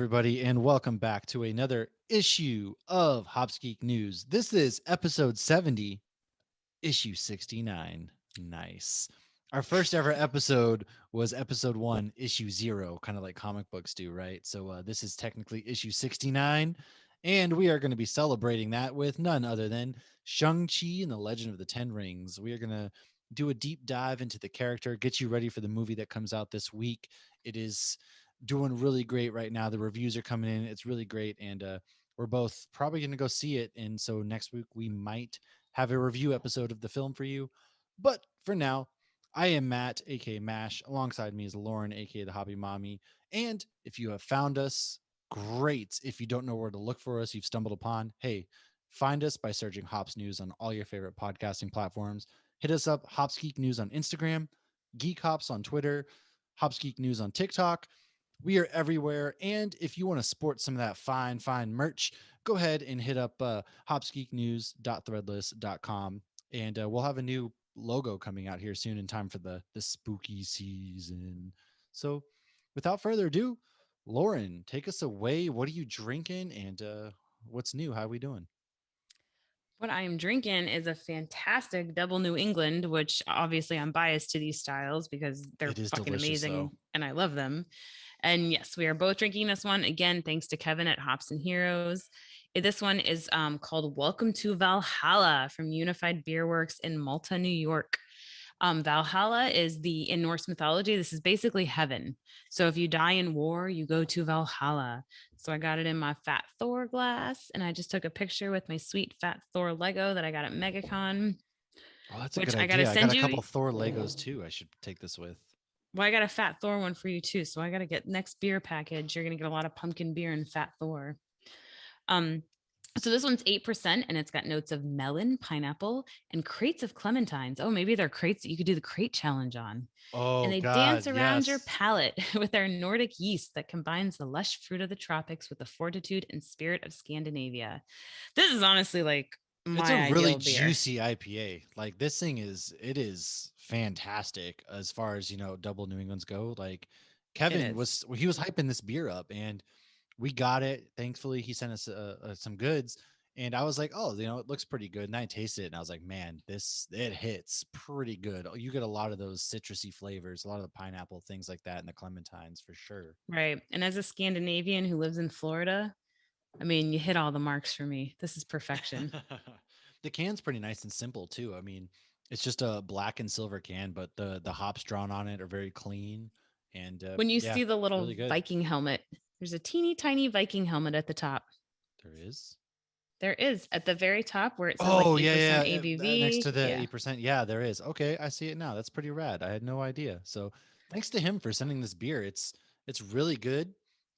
everybody, and welcome back to another issue of Hops Geek News. This is episode 70, issue 69. Nice. Our first ever episode was episode 1, issue 0, kind of like comic books do, right? So this is technically issue 69, and we are going to be celebrating that with none other than Shang-Chi and the Legend of the Ten Rings. We are going to do a deep dive into the character, get you ready for the movie that comes out this week. It is doing really great right now. The reviews are coming in. It's really great. And we're both probably going to go see it. And so next week we might have a review episode of the film for you. But for now, I am Matt, aka Mash. Alongside me is Lauren, aka the Hobby Mommy. And if you have found us, great. If you don't know where to look for us, you've stumbled upon, hey, find us by searching Hops News on all your favorite podcasting platforms. Hit us up, Hops Geek News on Instagram, Geek Hops on Twitter, Hops Geek News on TikTok. We are everywhere. And if you want to sport some of that fine merch, go ahead and hit up hopsgeeknews.threadless.com. And we'll have a new logo coming out here soon in time for the spooky season. So without further ado, Lauren, take us away. What are you drinking and what's new? How are we doing? What I am drinking is a fantastic double New England, which obviously I'm biased to these styles because they're It is fucking delicious, though. amazing and I love them. And yes, we are both drinking this one again, thanks to Kevin at Hops and Heroes. This one is called Welcome to Valhalla from Unified Beer Works in Malta, New York. Valhalla is in Norse mythology. This is basically heaven. So if you die in war, you go to Valhalla. So I got it in my Fat Thor glass, and I just took a picture with my sweet Fat Thor Lego that I got at MegaCon, Oh, that's a good which I got to idea. I got send a you. couple Thor Legos too. I should take this with. Well, I got a Fat Thor one for you too. So I got to get next beer package. You're gonna get a lot of pumpkin beer and Fat Thor. Um, so this one's 8% and it's got notes of melon, pineapple, and crates of clementines. Oh, maybe they're crates that you could do the crate challenge on. And Oh they God, dance around your yes. palate with their Nordic yeast that combines the lush fruit of the tropics with the fortitude and spirit of Scandinavia. This is honestly like It's a my really ideal beer. juicy IPA. Like this thing is fantastic as far as, double New Englands go. Like It Kevin is. was he was hyping this beer up and we got it. Thankfully, he sent us some goods and I was like, "Oh, it looks pretty good." And I tasted it and I was like, "Man, it hits pretty good." You get a lot of those citrusy flavors, a lot of the pineapple things like that and the clementines for sure. Right. And as a Scandinavian who lives in Florida, I mean, you hit all the marks for me. This is perfection. The can's pretty nice and simple too. I mean, it's just a black and silver can, but the hops drawn on it are very clean and When you yeah, see the little really good. Viking helmet, there's a teeny tiny Viking helmet at the top. There is. There is at the very top where it says like Oh yeah, 8% yeah. Next ABV. to the Yeah. 8%. Yeah, there is. Okay, I see it now. That's pretty rad. I had no idea. So thanks to him for sending this beer. It's really good,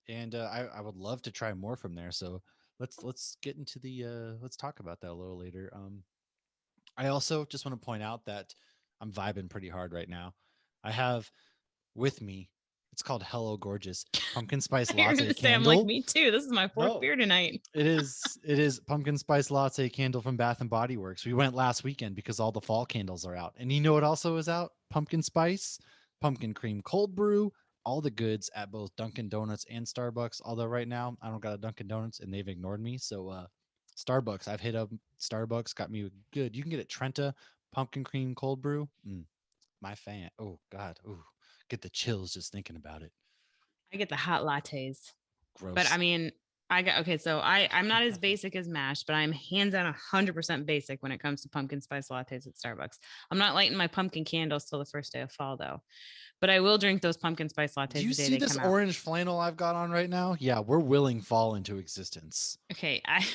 and I would love to try more from there. So let's get into the let's talk about that a little later. I also just want to point out that I'm vibing pretty hard right now. I have with me, it's called Hello Gorgeous Pumpkin Spice You're Latte gonna say I'm like Candle. me too. This is my fourth No, beer tonight. it is pumpkin spice latte candle from Bath and Body Works. We went last weekend because all the fall candles are out. And you know what also is out? Pumpkin spice, pumpkin cream cold brew, all the goods at both Dunkin' Donuts and Starbucks. Although right now I don't got a Dunkin' Donuts and they've ignored me. So Starbucks, I've hit up Starbucks, got me good. You can get it Trenta pumpkin cream cold brew. My fan. Oh God. Oh, get the chills just thinking about it. I get the hot lattes. But I Gross. mean, I got okay. So I'm not as basic as Mash, but I'm hands down 100% basic when it comes to pumpkin spice lattes at Starbucks. I'm not lighting my pumpkin candles till the first day of fall though, but I will drink those pumpkin spice Do lattes you the day see they this come out. orange flannel I've got on right now? Yeah, we're willing fall into existence. Okay, I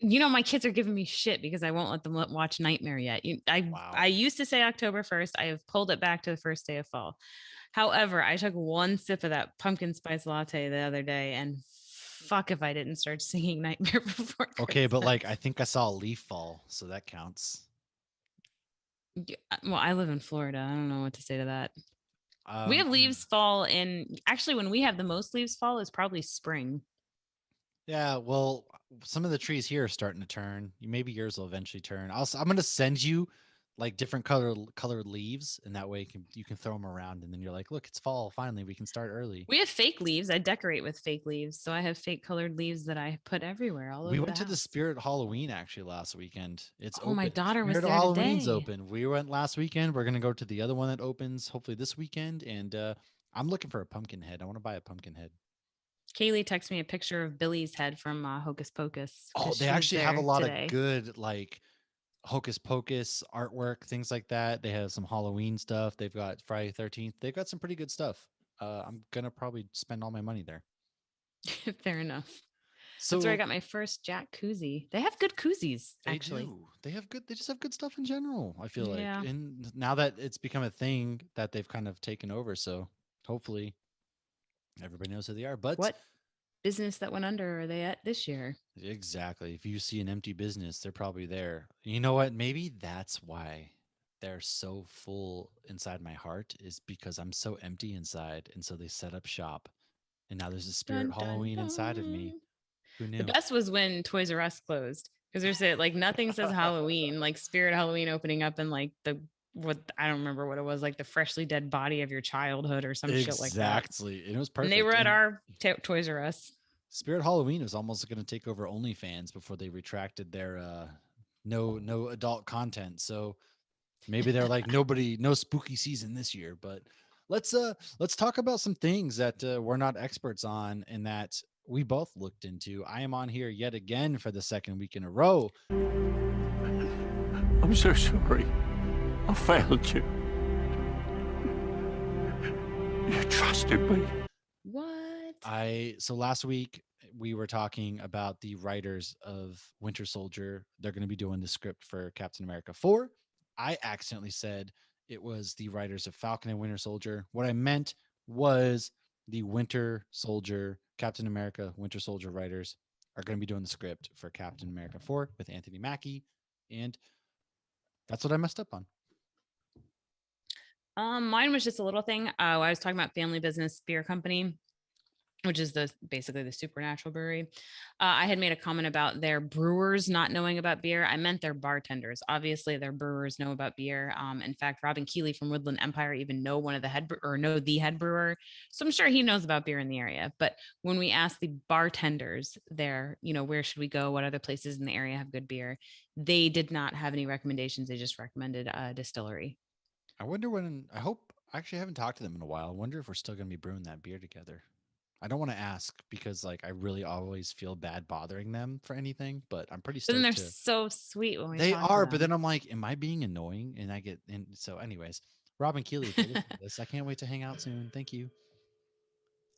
you know my kids are giving me shit because I won't let them watch Nightmare yet. I Wow. used to say October 1st. I have pulled it back to the first day of fall. However, I took one sip of that pumpkin spice latte the other day and fuck if I didn't start singing Nightmare Before Okay, but Christmas. like I think I saw a leaf fall, so that counts. Well, I live in Florida. I don't know what to say to that. We have Mm, leaves fall in actually when we have the most leaves fall is probably spring. yeah, well, some of the trees here are starting to turn. Maybe yours will eventually turn. I'm going to send you like different colored leaves, and that way you can throw them around, and then you're like, look, it's fall. Finally, we can start early. We have fake leaves. I decorate with fake leaves. So I have fake colored leaves that I put everywhere all We over the went to the house. Spirit Halloween actually last weekend. It's Oh, my open. daughter was Spirit there Halloween's today. open. We went last weekend. We're gonna go to the other one that opens hopefully this weekend, and I'm looking for a pumpkin head. I want to buy a pumpkin head. Kaylee texted me a picture of Billy's head from Hocus Pocus Oh, because they she was actually have a there lot of today. good like hocus pocus artwork, things like that. They have some Halloween stuff. They've got Friday 13th. They've got some pretty good stuff. I'm gonna probably spend all my money there. Fair enough. That's where I So got my first Jack koozie. They have good koozies, they actually. do. They have good. They just have good stuff in general. I feel like, Yeah. and now that it's become a thing that they've kind of taken over, so hopefully everybody knows who they are. But What business that went under are they at this year? exactly, if you see an empty business, they're probably there. You know what? Maybe that's why they're so full inside my heart is because I'm so empty inside, and so they set up shop, and now there's a spirit Dun dun Halloween inside of me. dun. Who The knew? best was when Toys R Us closed because there's it like nothing says Halloween, like Spirit Halloween opening up and like the what I don't remember what it was, like the freshly dead body of your childhood or some shit like that. Exactly, and it was And they perfect. were at And our Toys R Us. Spirit Halloween was almost going to take over OnlyFans before they retracted their no adult content. So maybe they're like nobody no spooky season this year. But let's talk about some things that we're not experts on and that we both looked into. I am on here yet again for the second week in a row. I'm so sorry. I failed you. You trusted me. What? I so last week we were talking about the writers of Winter Soldier. They're going to be doing the script for Captain America 4. I accidentally said it was the writers of Falcon and Winter Soldier. What I meant was the Winter Soldier, Captain America, Winter Soldier writers are going to be doing the script for Captain America 4 with Anthony Mackie. And that's what I messed up on. Mine was just a little thing. I was talking about Family Business Beer Company, which is the basically the supernatural brewery. I had made a comment about their brewers not knowing about beer. I meant their bartenders. Obviously, their brewers know about beer. In fact, Robin Keeley from Woodland Empire even know one of the head or know the head brewer, so I'm sure he knows about beer in the area. But when we asked the bartenders there, where should we go? What other places in the area have good beer? They did not have any recommendations. They just recommended a distillery. I wonder when, I hope, I actually haven't talked to them in a while. I wonder if we're still going to be brewing that beer together. I don't want to ask because like I really always feel bad bothering them for anything, but I'm pretty But then they're stoked to. so sweet when we They talk to are, but then them. I'm like, am I being annoying? And I get and so anyways, Robin Keeley, if you're listening to this, I can't wait to hang out soon. Thank you.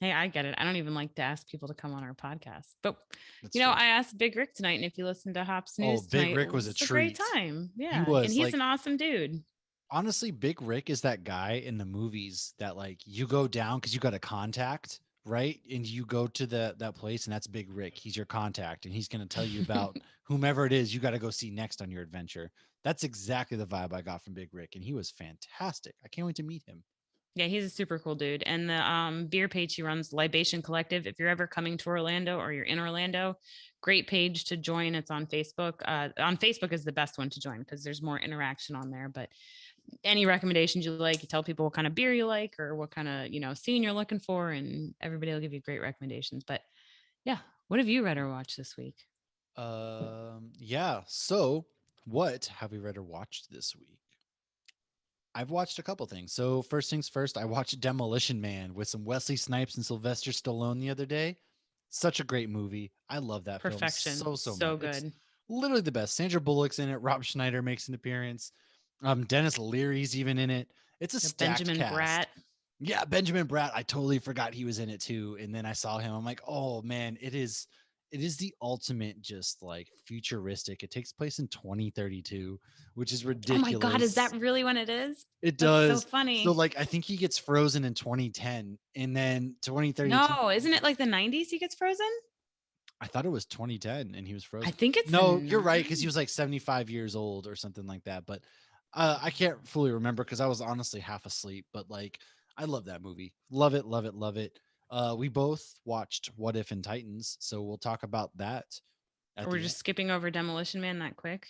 Hey, I get it. I don't even like to ask people to come on our podcast. But, That's true. I asked Big Rick tonight. And if you listen to Hops Oh, News Big tonight, it Rick was a was a great treat. time. He Yeah. And was he's an like awesome dude. honestly, Big Rick is that guy in the movies that like you go down because you got a contact, right? And you go to that place, and that's Big Rick. He's your contact, and he's going to tell you about whomever it is you got to go see next on your adventure. That's exactly the vibe I got from Big Rick, and he was fantastic. I can't wait to meet him. Yeah, he's a super cool dude. And the beer page he runs, Libation Collective. If you're ever coming to Orlando or you're in Orlando, great page to join. It's on Facebook. On Facebook is the best one to join because there's more interaction on there. But any recommendations you like, you tell people what kind of beer you like or what kind of scene you're looking for, and everybody will give you great recommendations. But yeah, what have you read or watched this week? Yeah. So, what have we read or watched this week? I've watched a couple things. So first things first, I watched Demolition Man with some Wesley Snipes and Sylvester Stallone the other day. Such a great movie. I love that film Perfection. so much. So It's good. literally the best. Sandra Bullock's in it. Rob Schneider makes an appearance. Dennis Leary's even in it. It's a stacked Benjamin Bratt. cast. Yeah, Benjamin Bratt. I totally forgot he was in it too. And then I saw him. I'm like, oh man, it is the ultimate just like futuristic. It takes place in 2032, which is Oh my God, is that ridiculous. really when it is? It That's so does. So funny. like I think he gets frozen in 2010 and then 2032 No, isn't it like the 90s he gets frozen? I thought it was 2010 and he was I frozen. think it's the No, you're right cuz he nine. was like 75 years old or something like that, but I can't fully remember cuz I was honestly half asleep, but like I love that movie. Love it, love it, love it. We both watched What If and Titans, so we'll talk about that at Or we're the end. just skipping over Demolition Man that quick.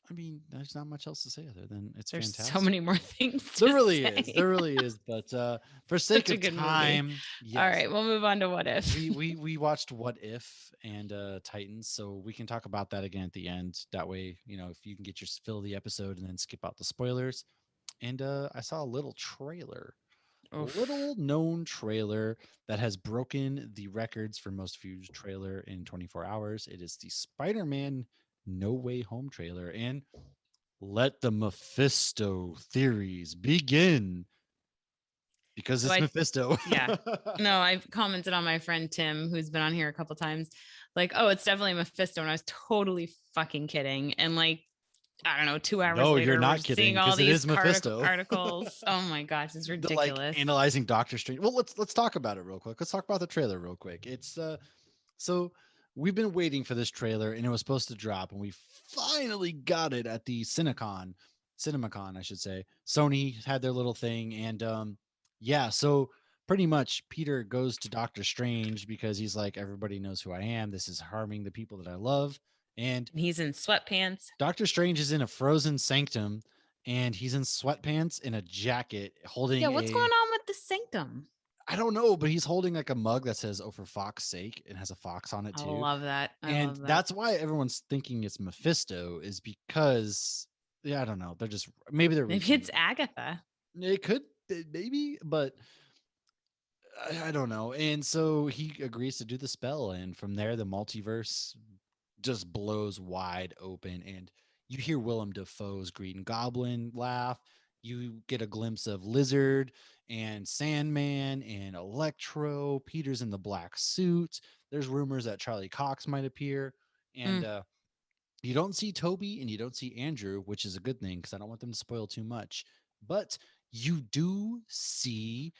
I mean, there's not much else to say other than it's There's so fantastic. many more things There to really is. say. There really is. But for sake Such a of good movie. time, All yes. right, we'll move on to What If. We watched What If and Titans, so we can talk about that again at the end. That way, if you can get your fill of the episode and then skip out the spoilers. And I saw a little trailer, a Oof. little known trailer that has broken the records for most viewed trailer in 24 hours. It is the Spider-Man No Way Home trailer, and let the Mephisto theories begin because So it's I Mephisto. Yeah. No, I've commented on my friend Tim, who's been on here a couple times, like, oh, it's definitely Mephisto. And I was totally fucking kidding. And like, I don't know, 2 hours No, you're later, we're not kidding seeing all because it these is Mephisto. articles. Oh my gosh, it's The, like ridiculous. analyzing Doctor Strange. Well, let's talk about it real quick. Let's talk about the trailer real quick. It's so we've been waiting for this trailer and it was supposed to drop and we finally got it at the CinemaCon, I should say. Sony had their little thing and yeah, so pretty much Peter goes to Doctor Strange because he's like, everybody knows who I am. This is harming the people that I love. And And he's in sweatpants. Doctor Strange is in a frozen sanctum and he's in sweatpants and a jacket Yeah, holding what's going on with the sanctum? I don't know, but he's holding like a mug that says "Oh, for Fox's sake" and has a fox on it I too. love that. I And love that. that's why everyone's thinking it's Mephisto is because yeah, I don't know. They're just maybe they're Maybe reaching. it's Agatha. It could maybe, but I don't know. And so he agrees to do the spell, and from there, the multiverse just blows wide open, and you hear Willem Dafoe's Green Goblin laugh. You get a glimpse of Lizard and Sandman and Electro. Peter's in the black suit. There's rumors that Charlie Cox might appear, and Mm. you don't see Toby and you don't see Andrew, which is a good thing because I don't want them to spoil too much. But you do see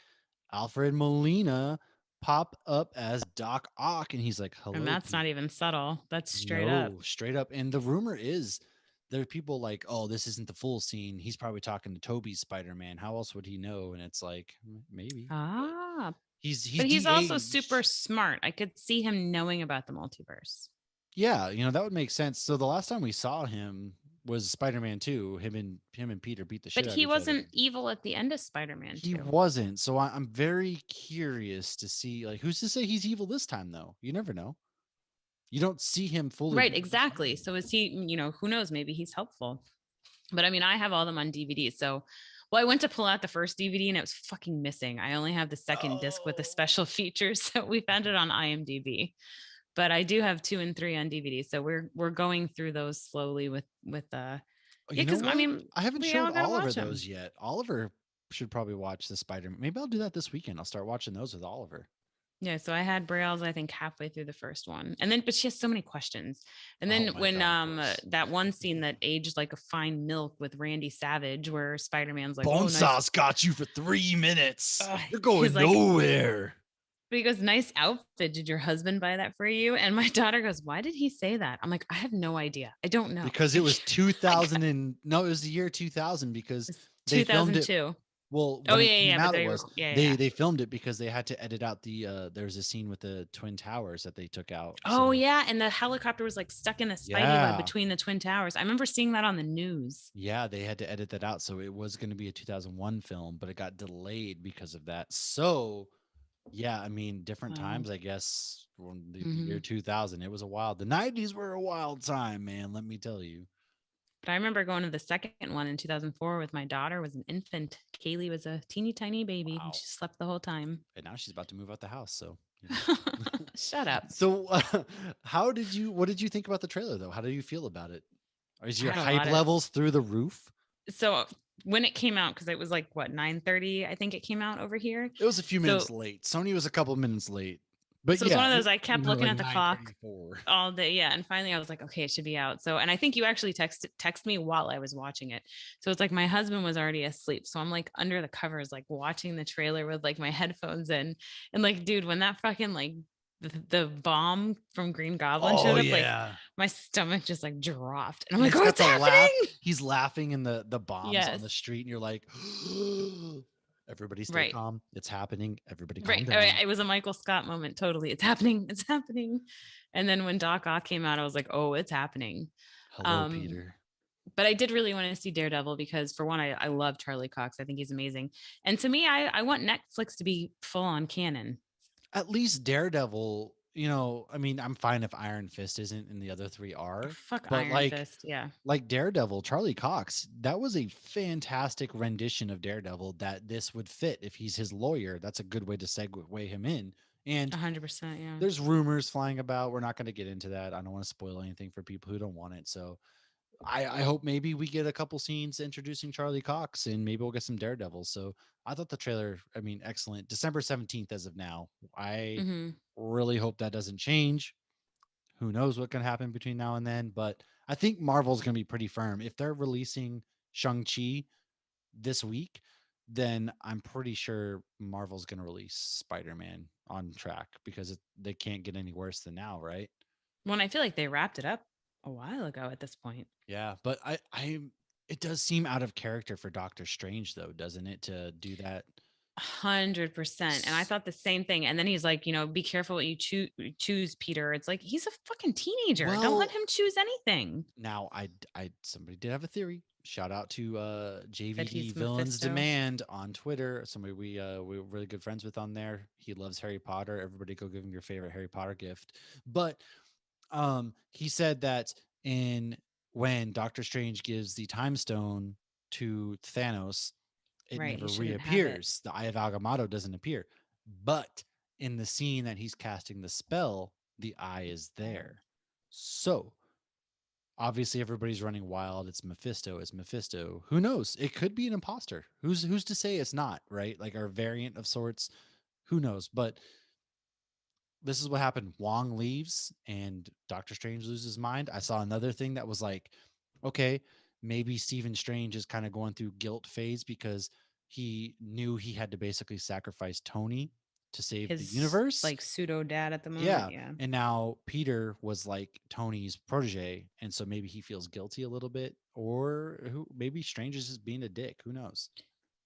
Alfred Molina pop up as Doc Ock, and he's like, And "Hello, that's not Peter." even subtle. That's straight up. No, straight up. And the rumor is there are people like, "Oh, this isn't the full scene. He's probably talking to Toby's Spider-Man. How else would he know?" And it's like, maybe, but Ah, he's but he's also super de-aged. smart. I could see him knowing about the multiverse. Yeah, that would make sense. So the last time we saw him was Spider-Man 2. Him and Peter beat the But shit out of he each other. wasn't evil at the end of Spider-Man He 2. wasn't. So I'm very curious to see like who's to say he's evil this time though? You never know. You don't see him fully Right, become exactly. Spider-Man. So is he, who knows? Maybe he's helpful. But I mean, I have all them on DVD. So, well, I went to pull out the first DVD and it was fucking missing. I only have the second disc with the Oh. special features. So we found it on IMDb. But I do have 2 and 3 on DVD. So we're going through those slowly with Oh, yeah, you know because I what? mean, I haven't we showed all gotta Oliver watch them. those yet. Oliver should probably watch the Spider. Maybe I'll do that this weekend. I'll start watching those with Oliver. Yeah, so I had Braille's, I think, halfway through the first one. And then, but she has so many questions. And Oh then my when god, of course. that one scene that aged like a fine milk with Randy Savage, where Spider-Man's like, Bone oh, nice. sauce got you for 3 minutes. You're He's going like, nowhere. but he goes, nice outfit. Did your husband buy that for you? And my daughter goes, why did he say that? I'm like, I have no idea. I don't know. Because it was 2000 and no, it was the year 2000 because It's they filmed it. 2002. Well, Oh when it yeah, came yeah, but out, it they was yeah, they yeah. they filmed it because they had to edit out the there's a scene with the twin towers that they took out. Oh So yeah, and the helicopter was like stuck in the spidey web yeah, between the twin towers. I remember seeing that on the news. yeah, they had to edit that out. So it was going to be a 2001 film, but it got delayed because of that. So yeah, I mean, different Wow. times, I guess. When the year Mhm. 2000, it was a wild. The 90s were a wild time, man. Let me tell you. But I remember going to the second one in 2004 with my daughter was an infant. Kaylee was a teeny tiny baby and Wow. she slept the whole time. And now she's about to move out the house. So Shut up. So, what did you think about the trailer though? How do you feel about it? Is I your had a hype lot of levels through the roof? so when it came out, because it was like what 9:30, I think it came out over here. It was a few So minutes late. Sony was a couple minutes late. But so it's yeah, one of those I kept looking like at the clock 9:34. all day. Yeah. And finally I was like, okay, it should be out. So and I think you actually text me while I was watching it. So it's like my husband was already asleep. So I'm like under the covers, like watching the trailer with like my headphones in. And like, dude, when that fucking like the bomb from Green Goblin Oh showed up, like yeah. my stomach just like dropped. And I'm And like, it's got what's the laugh. happening? He's laughing in the bombs on Yes. the street, and you're like, everybody stay Right. calm. It's happening. Everybody calm Right. down. It was a Michael Scott moment. Totally. It's happening. It's happening. And then when Doc Ock came out, I was like, oh, it's happening. Hello, Peter. But I did really want to see Daredevil because, for one, I love Charlie Cox. I think he's amazing. And to me, I want Netflix to be full on canon. At least Daredevil, I mean, I'm fine if Iron Fist isn't and the other three are, Fuck but Iron Fist. Yeah. like Daredevil, Charlie Cox, that was a fantastic rendition of Daredevil that this would fit if he's his lawyer. That's a good way to segue him in. And 100%. Yeah. there's rumors flying about. We're not going to get into that. I don't want to spoil anything for people who don't want it. So I hope maybe we get a couple scenes introducing Charlie Cox and maybe we'll get some Daredevil. So I thought the trailer, I mean, excellent. December 17th as of now. I Hmm. really hope that doesn't change. Who knows what can happen between now and then, but I think Marvel's going to be pretty firm. If they're releasing Shang-Chi this week, then I'm pretty sure Marvel's going to release Spider-Man on track because they can't get any worse than now, right? When I feel like they wrapped it up a while ago at this point. Yeah, but it does seem out of character for Doctor Strange though, doesn't it, to do that? 100%. And I thought the same thing. And then he's like, be careful what you choose, Peter. It's like, he's a fucking teenager. Don't let Well, him choose anything. now I somebody did have a theory. Shout out to That JVD he's Villains Mephisto. Demand on Twitter. Somebody we're really good friends with on there. He loves Harry Potter. Everybody go give him your favorite Harry Potter gift. But he said that in when Doctor Strange gives the time stone to Thanos, it Right. He never shouldn't have it. reappears. The Eye of Agamotto doesn't appear. But in the scene that he's casting the spell, the eye is there. So obviously everybody's running wild. It's Mephisto. It's Mephisto. Who knows? It could be an imposter. Who's to say it's not, right? Like our variant of sorts. Who knows? But this is what happened. Wong leaves and Doctor Strange loses his mind. I saw another thing that was like, okay, maybe Stephen Strange is kind of going through guilt phase because he knew he had to basically sacrifice Tony to save the His universe. like pseudo dad at the moment. Yeah. Yeah. And now Peter was like Tony's protege. And so maybe he feels guilty a little bit. Or maybe Strange is just being a dick. Who knows?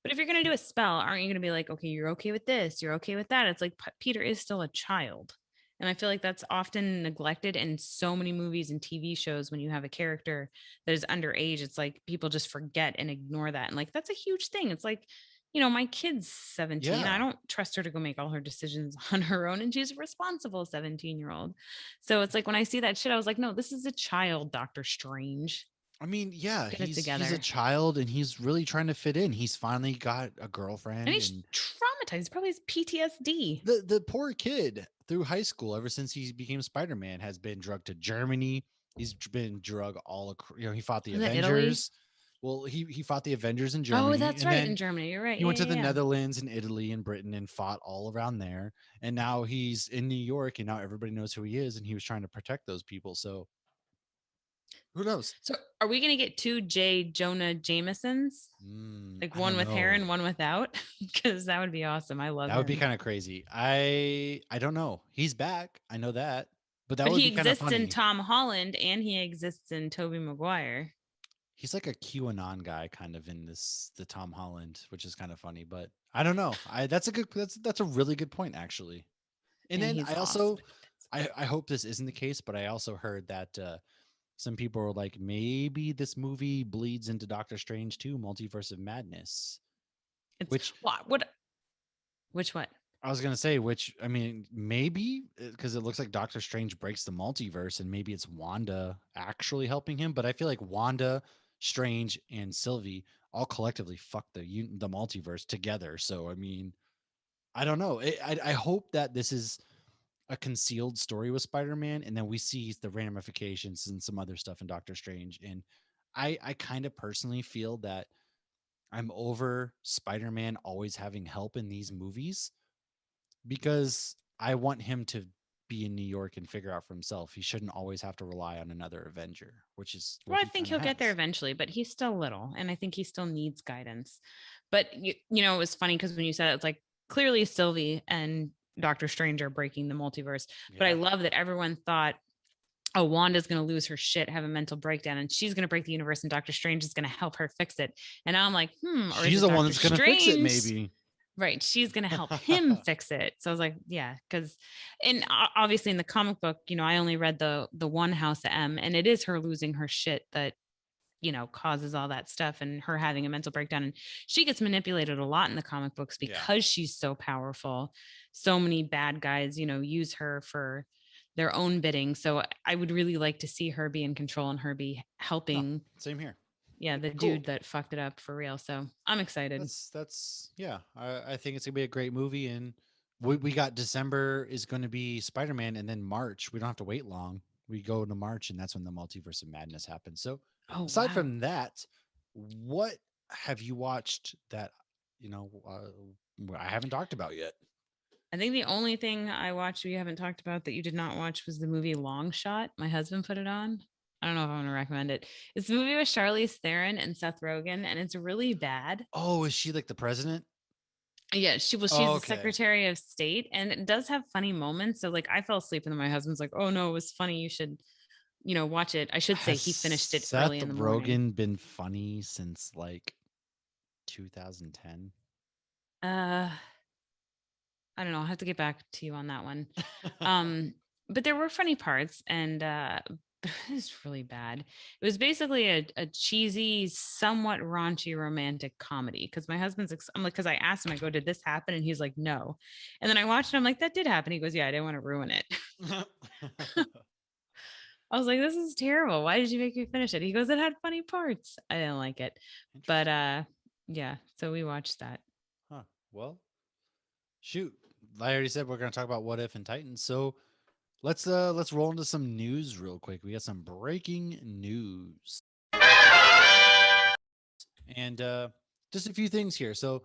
But if you're going to do a spell, aren't you going to be like, okay, you're okay with this, you're okay with that? It's like Peter is still a child. And I feel like that's often neglected in so many movies and TV shows. When you have a character that is underage, it's like people just forget and ignore that. And like, that's a huge thing. It's like, my kid's 17. I Yeah. don't trust her to go make all her decisions on her own. And she's a responsible 17-year-old. So it's like when I see that shit, I was like, no, this is a child, Doctor Strange. I mean, yeah, Get it he's a together. child and he's really trying to fit in. He's finally got a And girlfriend he's and traumatized. Probably has PTSD. the poor kid through high school ever since he became Spider-Man has been drugged to Germany. He's been drugged he fought the Was it Italy? Avengers. Well, he fought the Avengers in Oh, Germany that's and right. In then Germany. You're right. he Yeah, went to yeah, the yeah. Netherlands and Italy and Britain and fought all around there. And now he's in New York and now everybody knows who he is and he was trying to protect those people. So who knows? So are we going to get two J. Jonah Jamesons? Like I one don't with hair and know. one without? Because that would be awesome. I love That would be him. kind of crazy. I don't know. He's back. I know that. But that But would he be kind of exists in funny. Tom Holland and he exists in Tobey Maguire. He's like a QAnon guy kind of in the Tom Holland, which is kind of funny, but I don't know. That's a really good point actually. And And then he's I awesome. also I hope this isn't the case, but I also heard that some people were like maybe this movie bleeds into Doctor Strange 2 Multiverse of Madness, It's which what? Which what? I was gonna say, which I mean, maybe because it looks like Doctor Strange breaks the multiverse, and maybe it's Wanda actually helping him. But I feel like Wanda, Strange, and Sylvie all collectively fuck the multiverse together. So I mean, I don't know. I hope that this is a concealed story with Spider-Man, and then we see the ramifications and some other stuff in Doctor Strange. And I kind of personally feel that I'm over Spider-Man always having help in these movies because I want him to be in New York and figure out for himself. He shouldn't always have to rely on another Avenger, which is what Well, I he think kind of he'll get there has. eventually, but he's still little, and I think he still needs guidance. But it was funny because when you said it, it's like clearly Sylvie and Doctor Strange are breaking the multiverse. But I Yeah. love that everyone thought, oh, Wanda's going to lose her shit, have a mental breakdown, and she's going to break the universe, and Doctor Strange is going to help her fix it. And now I'm like, or is She's it the one Doctor that's going to fix it, Strange? maybe. Right. She's going to help him fix it. So I was like, yeah, because, and obviously in the comic book, I only read the one House of M, and it is her losing her shit that causes all that stuff and her having a mental breakdown. And she gets manipulated a lot in the comic books Yeah. because she's so powerful. So many bad guys, use her for their own bidding. So I would really like to see her be in control and her be No, helping, same here. yeah, the Cool. dude that fucked it up for real. So I'm excited. That's yeah. I think it's gonna be a great movie, and we got December is going to be Spider Man, and then March we don't have to wait long. We go to March, and that's when the Multiverse of Madness happens. So Oh aside wow. from that, what have you watched that you know I haven't talked about yet? I think the only thing I watched we haven't talked about that you did not watch was the movie Long Shot. My husband put it on. I don't know if I'm gonna recommend it. It's a movie with Charlize Theron and Seth Rogen, and it's really bad. Oh, is she like the president? Yeah, she's Oh, the okay. Secretary of State, and it does have funny moments. So like I fell asleep, and then my husband's like, "Oh no, it was funny. You should, watch it." I should say Has he finished it Seth early in the morning. Rogen been funny since like 2010? Uh, I don't know. I'll have to get back to you on that one. Um, but there were funny parts, and it was really bad. It was basically a cheesy, somewhat raunchy romantic comedy. Because my husband's, I'm like, because I asked him, I go, "Did this happen?" And he's like, "No." And then I watched it. I'm like, "That did happen." He goes, "Yeah, I didn't want to ruin it." I was like, "This is terrible. Why did you make me finish it?" He goes, "It had funny parts." I didn't like it, but Interesting. yeah. So we watched that. Huh. Well, shoot. I already said we're going to talk about What If and Titans. So let's roll into some news real quick. We got some breaking news. And just a few things here. So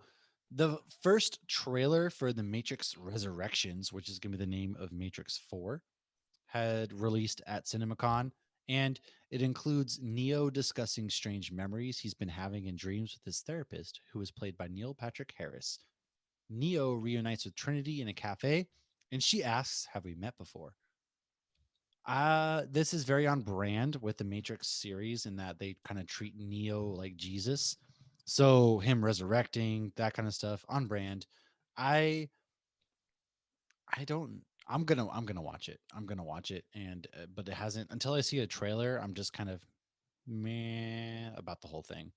the first trailer for The Matrix Resurrections, which is going to be the name of Matrix 4, had released at CinemaCon, and it includes Neo discussing strange memories he's been having in dreams with his therapist, who is played by Neil Patrick Harris. Neo reunites with Trinity in a cafe, and she asks, "Have we met before?" This is very on brand with the Matrix series in that they kind of treat Neo like Jesus. So him resurrecting, that kind of stuff, on brand. I I don't. I'm gonna watch it. I'm gonna watch it, and but it hasn't until I see a trailer. I'm just kind of meh about the whole thing.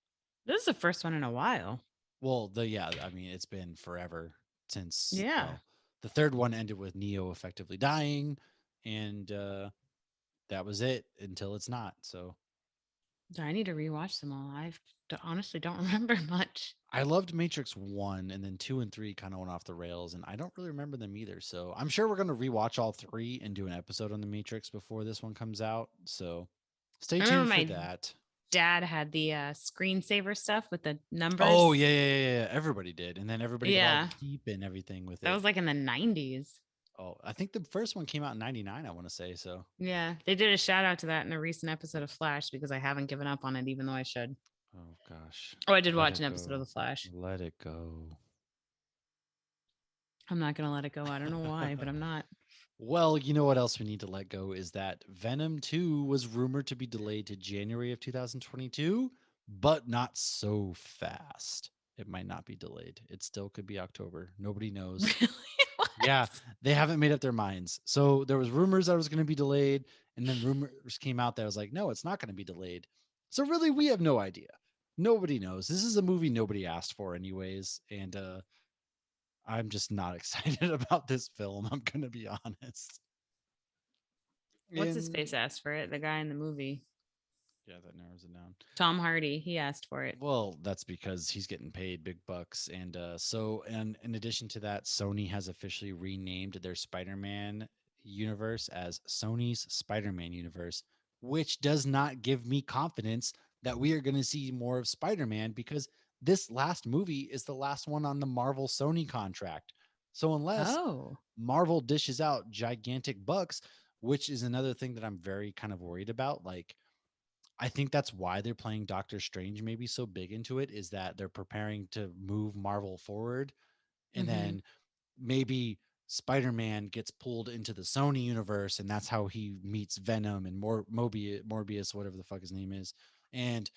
This is the first one in a while. Well, the yeah, I mean, it's been forever since Yeah. well, the third one ended with Neo effectively dying, and that was it until it's not. So I need to rewatch them all. Honestly don't remember much. I loved Matrix 1, and then 2 and 3 kind of went off the rails, and I don't really remember them either. So I'm sure we're going to rewatch all three and do an episode on the Matrix before this one comes out. So stay I remember tuned for my that. dad had the screensaver stuff with the Oh, numbers. yeah, yeah, yeah, yeah. Everybody did. And then everybody could all Yeah. keep and everything with That it. was like in the 90s. Oh, I think the first one came out in 99, I want to say. So, Yeah. They did a shout out to that in a recent episode of Flash because I haven't given up on it, even though I should. oh gosh, Oh, I did let watch it an episode of go. The Flash. Let it go. I'm not going to let it go. I don't know why, but I'm not. Well, you know what else we need to let go is that Venom 2 was rumored to be delayed to January of 2022, but not so fast. It might not be delayed. It still could be October. Nobody knows. Really? What? Yeah, they haven't made up their minds. So there was rumors that it was going to be delayed, and then rumors came out that was like, no, it's not going to be delayed. So really, we have no idea. Nobody knows. This is a movie nobody asked for, anyways, and I'm just not excited about this film. I'm going to be honest. What's his And face asked for it? The guy in the movie. yeah, that narrows it down. Tom Hardy. He asked for it. Well, that's because he's getting paid big bucks. And and in addition to that, Sony has officially renamed their Spider-Man universe as Sony's Spider-Man universe, which does not give me confidence that we are going to see more of Spider-Man because this last movie is the last one on the Marvel Sony contract. So unless Oh. Marvel dishes out gigantic bucks, which is another thing that I'm very kind of worried about, like I think that's why they're playing Doctor Strange maybe so big into it is that they're preparing to move Marvel forward, and Mm-hmm. then maybe Spider-Man gets pulled into the Sony universe and that's how he meets Venom and Morbius, whatever the fuck his name is. And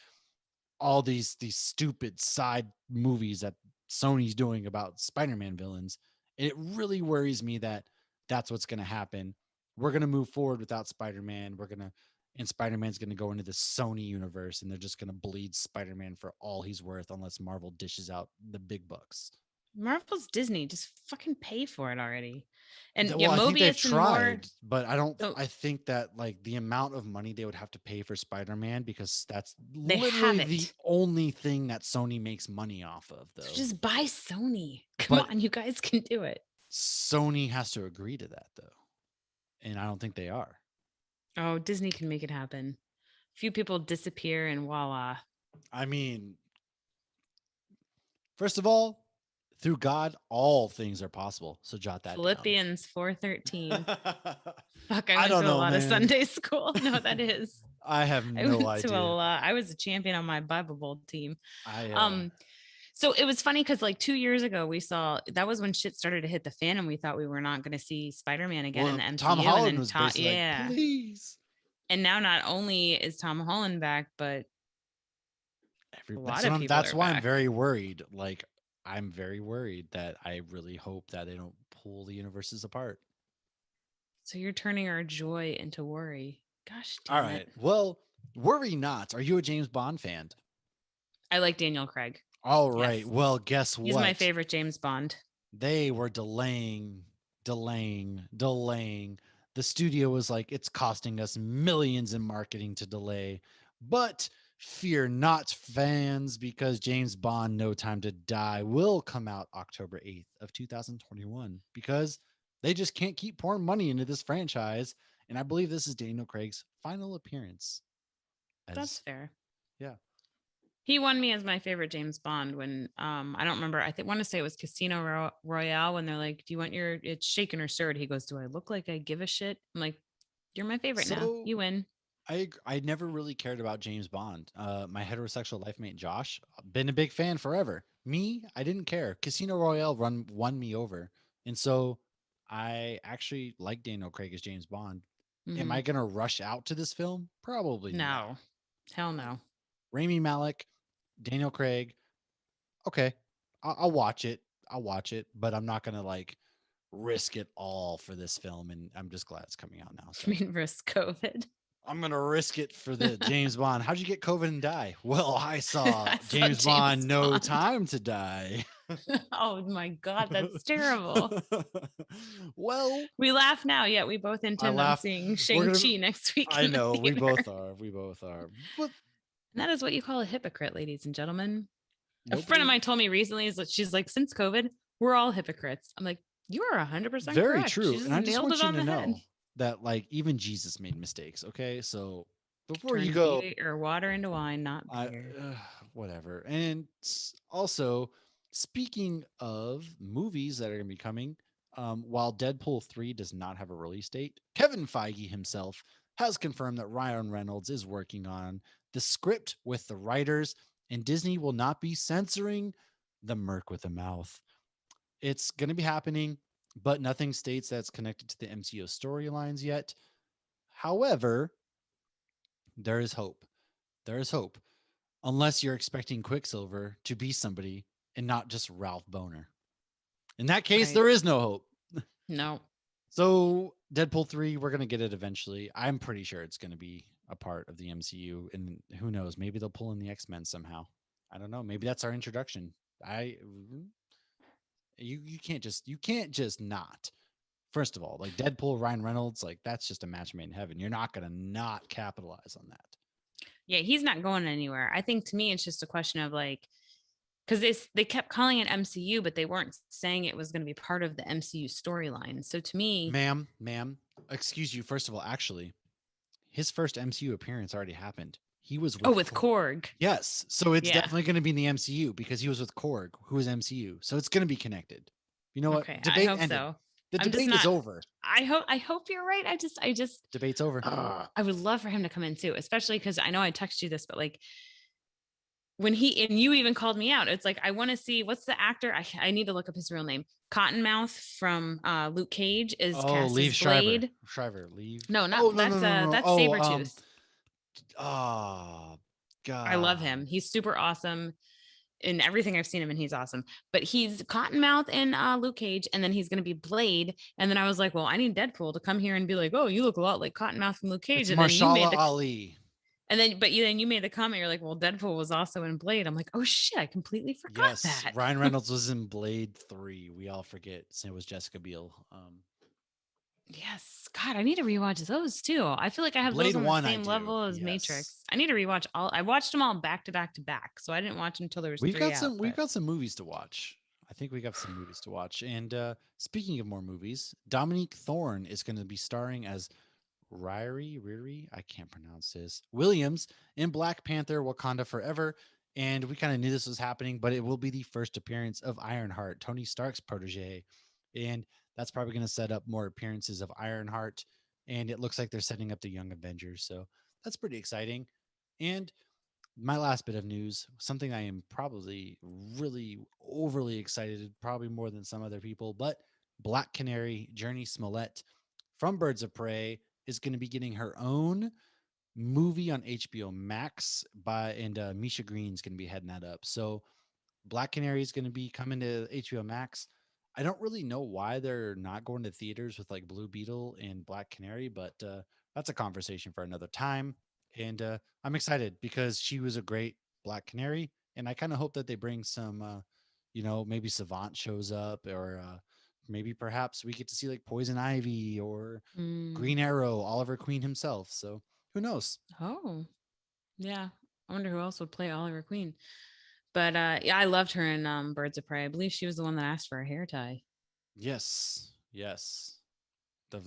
all these stupid side movies that Sony's doing about Spider-Man villains. It really worries me that that's what's going to happen. We're going to move forward without Spider-Man. We're going to and Spider-Man's going to go into the Sony universe, and they're just going to bleed Spider-Man for all he's worth unless Marvel dishes out the big bucks. Marvel's Disney. Just fucking pay for it already. And yeah, Well, I think they've Mobius and more. tried, but I don't. Oh, I think that like the amount of money they would have to pay for Spider-Man, because that's they literally the haven't. only thing that Sony makes money off of, So though. just buy Sony. Come But on, you guys can do it. Sony has to agree to that, though, and I don't think they are. Oh, Disney can make it happen. A few people disappear and voila. I mean, first of all, through God, all things are possible. So jot that Philippians 4:13. down. Fuck, I I went don't to a know, lot of man. Sunday school. No, that is. I have I no went to a idea. lot. I was a champion on my Bible Bowl team. I So it was funny because like 2 years ago we saw that was when shit started to hit the fan and we thought we were not going to see Spider-Man again in the MCU. Tom Holland and then was basically yeah. like, please. And now not only is Tom Holland back, but a lot of people That's are why I'm back. very worried. Like, I'm very worried that I really hope that they don't pull the universes apart. So you're turning our joy into worry. Gosh damn All right. it. Well, worry not. Are you a James Bond fan? I like Daniel Craig. All right. Yes. Well, guess what? He's my favorite James Bond. They were delaying. The studio was like, it's costing us millions in marketing to delay. But fear not, fans, because James Bond No Time to Die will come out October 8th of 2021, because they just can't keep pouring money into this franchise. And I believe this is Daniel Craig's final appearance. That's fair. Yeah. He won me as my favorite James Bond when I don't remember. I want to say it was Casino Royale when they're like, "Do you want your it's shaken or stirred?" He goes, "Do I look like I give a shit?" I'm like, "You're my favorite now. You win." I never really cared about James Bond. My heterosexual life mate Josh, been a big fan forever. Me, I didn't care. Casino Royale won me over, and so I actually like Daniel Craig as James Bond. Am I gonna rush out to this film? Probably not. No, hell no. Rami Malek, Daniel Craig. Okay, I'll watch it. I'll watch it, but I'm not gonna like risk it all for this film. And I'm just glad it's coming out now. So. I mean, risk COVID. I'm gonna risk it for the James Bond. How'd you get COVID and die? Well, I saw, I saw James Bond, James No Bond. Time to Die. Oh my god, that's terrible. Well, We laugh now, yet we both intend on seeing Shang-Chi next week. I know, we theater. both are. We both are. But And that is what you call a hypocrite, ladies and gentlemen. A friend nobody- of mine told me recently is that she's like, since COVID, we're all hypocrites. I'm like, you are 100% very correct. true. She just And I just nailed want it you on to the know head. that like even Jesus made mistakes. Okay, so before you Turn go, beer or water into wine, not beer. whatever. And also, speaking of movies that are going to be coming, while Deadpool 3 does not have a release date, Kevin Feige himself has confirmed that Ryan Reynolds is working on the script with the writers, and Disney will not be censoring the Merc with a Mouth. It's going to be happening, but nothing states that it's connected to the MCU storylines yet. However, there is hope. There is hope. Unless you're expecting Quicksilver to be somebody and not just Ralph Boner. In that case, Right. there is no hope. No. So Deadpool 3, we're going to get it eventually. I'm pretty sure it's going to be a part of the MCU. And who knows, maybe they'll pull in the X-Men somehow. I don't know. Maybe that's our introduction. You can't just not. First of all, like Deadpool, Ryan Reynolds, like that's just a match made in heaven. You're not going to not capitalize on that. Yeah, he's not going anywhere. I think to me, it's just a question of like, because they kept calling it MCU, but they weren't saying it was going to be part of the MCU storyline. So to me, Ma'am, excuse you. First of all, actually, his first MCU appearance already happened. He was with Korg. Yes, so it's Yeah. definitely going to be in the MCU because he was with Korg, who is MCU. So it's going to be connected. You know what? Okay, Debate I hope ended. so. The I'm just debate is not- over. I hope you're right. I just Debate's over. I would love for him to come in too, especially because I know I texted you this, but like when he and you even called me out, it's like I want to see what's the actor. I need to look up his real name. Cottonmouth from Luke Cage is cast Leave as Blade. Shriver, leave. No, not Oh, that's that's Oh, Sabretooth. oh God. I love him. He's super awesome. in everything I've seen him in, he's awesome. But he's Cottonmouth in Luke Cage, and then he's going to be Blade. And then I was like, well, I need Deadpool to come here and be like, oh, you look a lot like Cottonmouth from Luke Cage. It's And then you made Marshala the Ali. and then but you then you made the comment. You're like, well, Deadpool was also in Blade. I'm like, oh shit, I completely forgot Yes, that. Ryan Reynolds was in Blade 3. We all forget. So it was Jessica Biel. Yes, God, I need to rewatch those too. I feel like I have those Blade on the 1 I same do. level as Yes. Matrix. I need to rewatch all. I watched them all back to back to back, so I didn't watch them until there was three out. We've got some movies to watch. I think we got some movies to watch. And speaking of more movies, Dominique Thorne is going to be starring as Riri, I can't pronounce this, Williams in Black Panther Wakanda Forever. And we kind of knew this was happening, but it will be the first appearance of Ironheart, Tony Stark's protege. And that's probably going to set up more appearances of Ironheart. And it looks like they're setting up the Young Avengers. So that's pretty exciting. And my last bit of news, something I am probably really overly excited, probably more than some other people, but Black Canary, Journey Smollett from Birds of Prey is going to be getting her own movie on HBO Max and Misha Green's going to be heading that up. So Black Canary is going to be coming to HBO Max. I don't really know why they're not going to theaters with like Blue Beetle and Black Canary, but that's a conversation for another time. And I'm excited because she was a great Black Canary, and I kind of hope that they bring some, maybe Savant shows up, or maybe perhaps we get to see like Poison Ivy or Mm. Green Arrow, Oliver Queen himself. So who knows? Oh, yeah. I wonder who else would play Oliver Queen. But yeah, I loved her in Birds of Prey. I believe she was the one that asked for a hair tie. Yes, yes.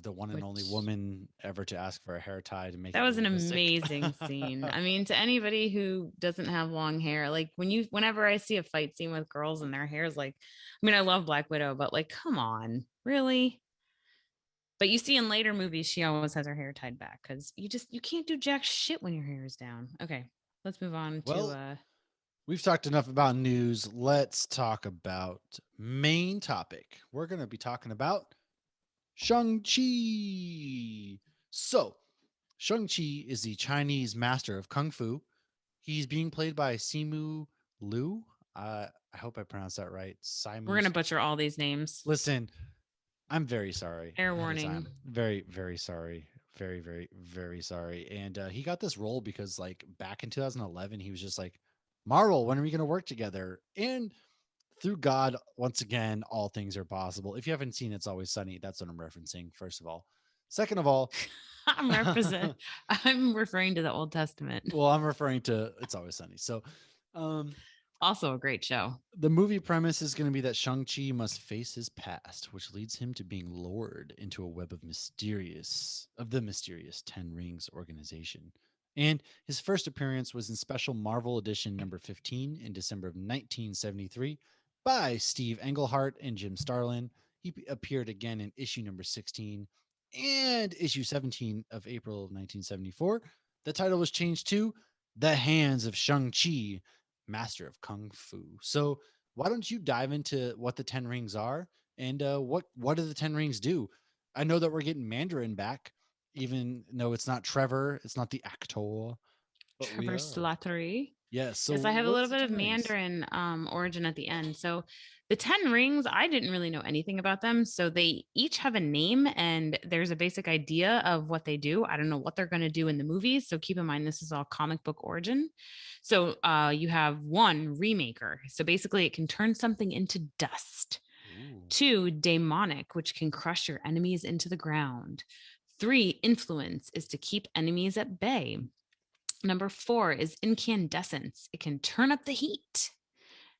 The one and only Which woman ever to ask for a hair tie to make that it was an realistic. amazing scene. I mean, to anybody who doesn't have long hair, like whenever I see a fight scene with girls and their hair is like, I mean, I love Black Widow, but like, come on, really? But you see in later movies, she always has her hair tied back because you can't do jack shit when your hair is down. Okay, let's move on to Well, we've talked enough about news. Let's talk about main topic. We're going to be talking about Shang-Chi. So, Shang-Chi is the Chinese master of Kung Fu. He's being played by Simu Liu. I hope I pronounced that right. we're Simu. gonna butcher all these names. Listen, I'm very sorry Fair ahead of warning. time. Very, very sorry. Very, very, very sorry. And he got this role because, like, back in 2011, he was just like, Marvel, when are we going to work together? And through God, once again, all things are possible. If you haven't seen It's Always Sunny, that's what I'm referencing, first of all. Second of all, I'm referring to the Old Testament. well, I'm referring to It's Always Sunny. So, um, Also a great show. the movie premise is going to be that Shang-Chi must face his past, which leads him to being lured into a web of the mysterious Ten Rings organization. And his first appearance was in Special Marvel Edition number 15 in December of 1973 by Steve Englehart and Jim Starlin. He appeared again in issue number 16 and issue 17 of April of 1974. The title was changed to The Hands of Shang-Chi, Master of Kung Fu. So why don't you dive into what the Ten Rings are and what do the Ten Rings do? I know that we're getting Mandarin back, even though it's not Trevor, it's not the actor, but we Trevor are. Slattery. Yes. So Yes, I have a what's little the bit of Ten Rings? Mandarin origin at the end. So the 10 rings, I didn't really know anything about them. So they each have a name and there's a basic idea of what they do. I don't know what they're going to do in the movies. So keep in mind, this is all comic book origin. So you have one, Remaker. So basically, it can turn something into dust. Ooh. Two, Demonic, which can crush your enemies into the ground. Three, Influence is to keep enemies at bay. Number four is incandescence. It can turn up the heat.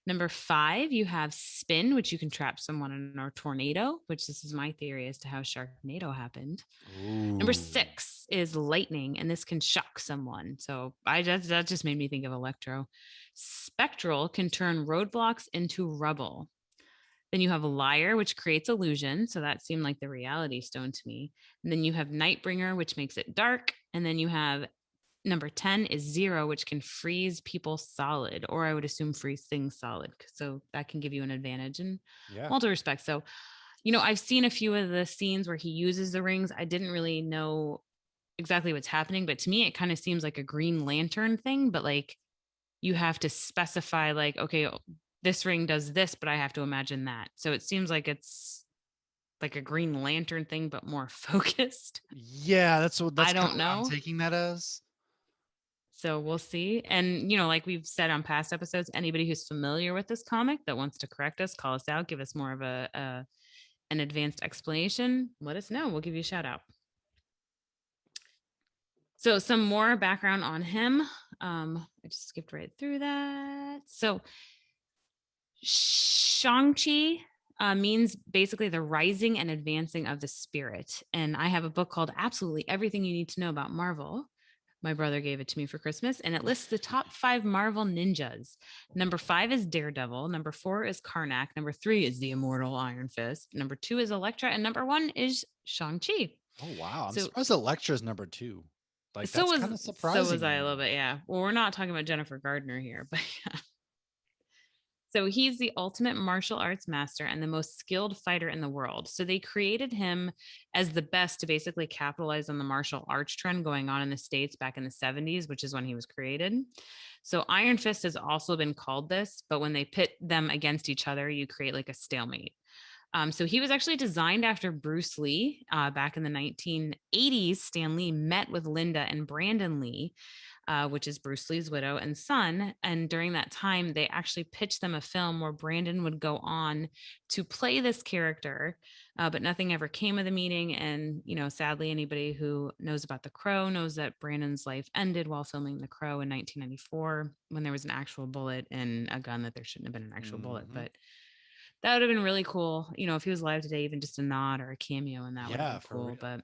Number five, you have spin, which you can trap someone in a tornado, which this is my theory as to how Sharknado happened. Number Ooh. six is lightning, and this can shock someone. So that just made me think of Electro. Spectral can turn roadblocks into rubble. Then you have Liar, which creates illusion. So that seemed like the reality stone to me. And then you have Nightbringer, which makes it dark. And then you have number 10 is Zero, which can freeze people solid, or I would assume freeze things solid. So that can give you an advantage in Yeah. multiple respects. So, you know, I've seen a few of the scenes where he uses the rings. I didn't really know exactly what's happening, but to me, it kind of seems like a Green Lantern thing, but like you have to specify like, okay, this ring does this, but I have to imagine that. So it seems like it's like a Green Lantern thing, but more focused. Yeah, I that's kind don't of what I'm know. taking that as. So we'll see. And, like we've said on past episodes, anybody who's familiar with this comic that wants to correct us, call us out, give us more of an advanced explanation, let us know. We'll give you a shout out. So some more background on him. I just skipped right through that. So Shang-Chi means basically the rising and advancing of the spirit. And I have a book called Absolutely Everything You Need to Know About Marvel. My brother gave it to me for Christmas, and it lists the top 5 Marvel ninjas. Number 5 is Daredevil. Number 4 is Karnak. Number 3 is the immortal Iron Fist. Number 2 is Elektra. And number 1 is Shang-Chi. Oh wow, I'm So surprised Electra's number 2. Like so that's kind was of so was surprising I me a little bit, almost. yeah. Well, we're not talking about Jennifer Gardner here, but yeah. So he's the ultimate martial arts master and the most skilled fighter in the world. So they created him as the best to basically capitalize on the martial arts trend going on in the States back in the 70s, which is when he was created. So Iron Fist has also been called this, but when they pit them against each other, you create like a stalemate. So he was actually designed after Bruce Lee back in the 1980s. Stan Lee met with Linda and Brandon Lee, which is Bruce Lee's widow and son. And during that time, they actually pitched them a film where Brandon would go on to play this character, but nothing ever came of the meeting. And, sadly, anybody who knows about The Crow knows that Brandon's life ended while filming The Crow in 1994 when there was an actual bullet in a gun that there shouldn't have been an actual bullet. Mhm. But that would have been really cool. If he was alive today, even just a nod or a cameo, and that would have Yeah, been for cool. real. But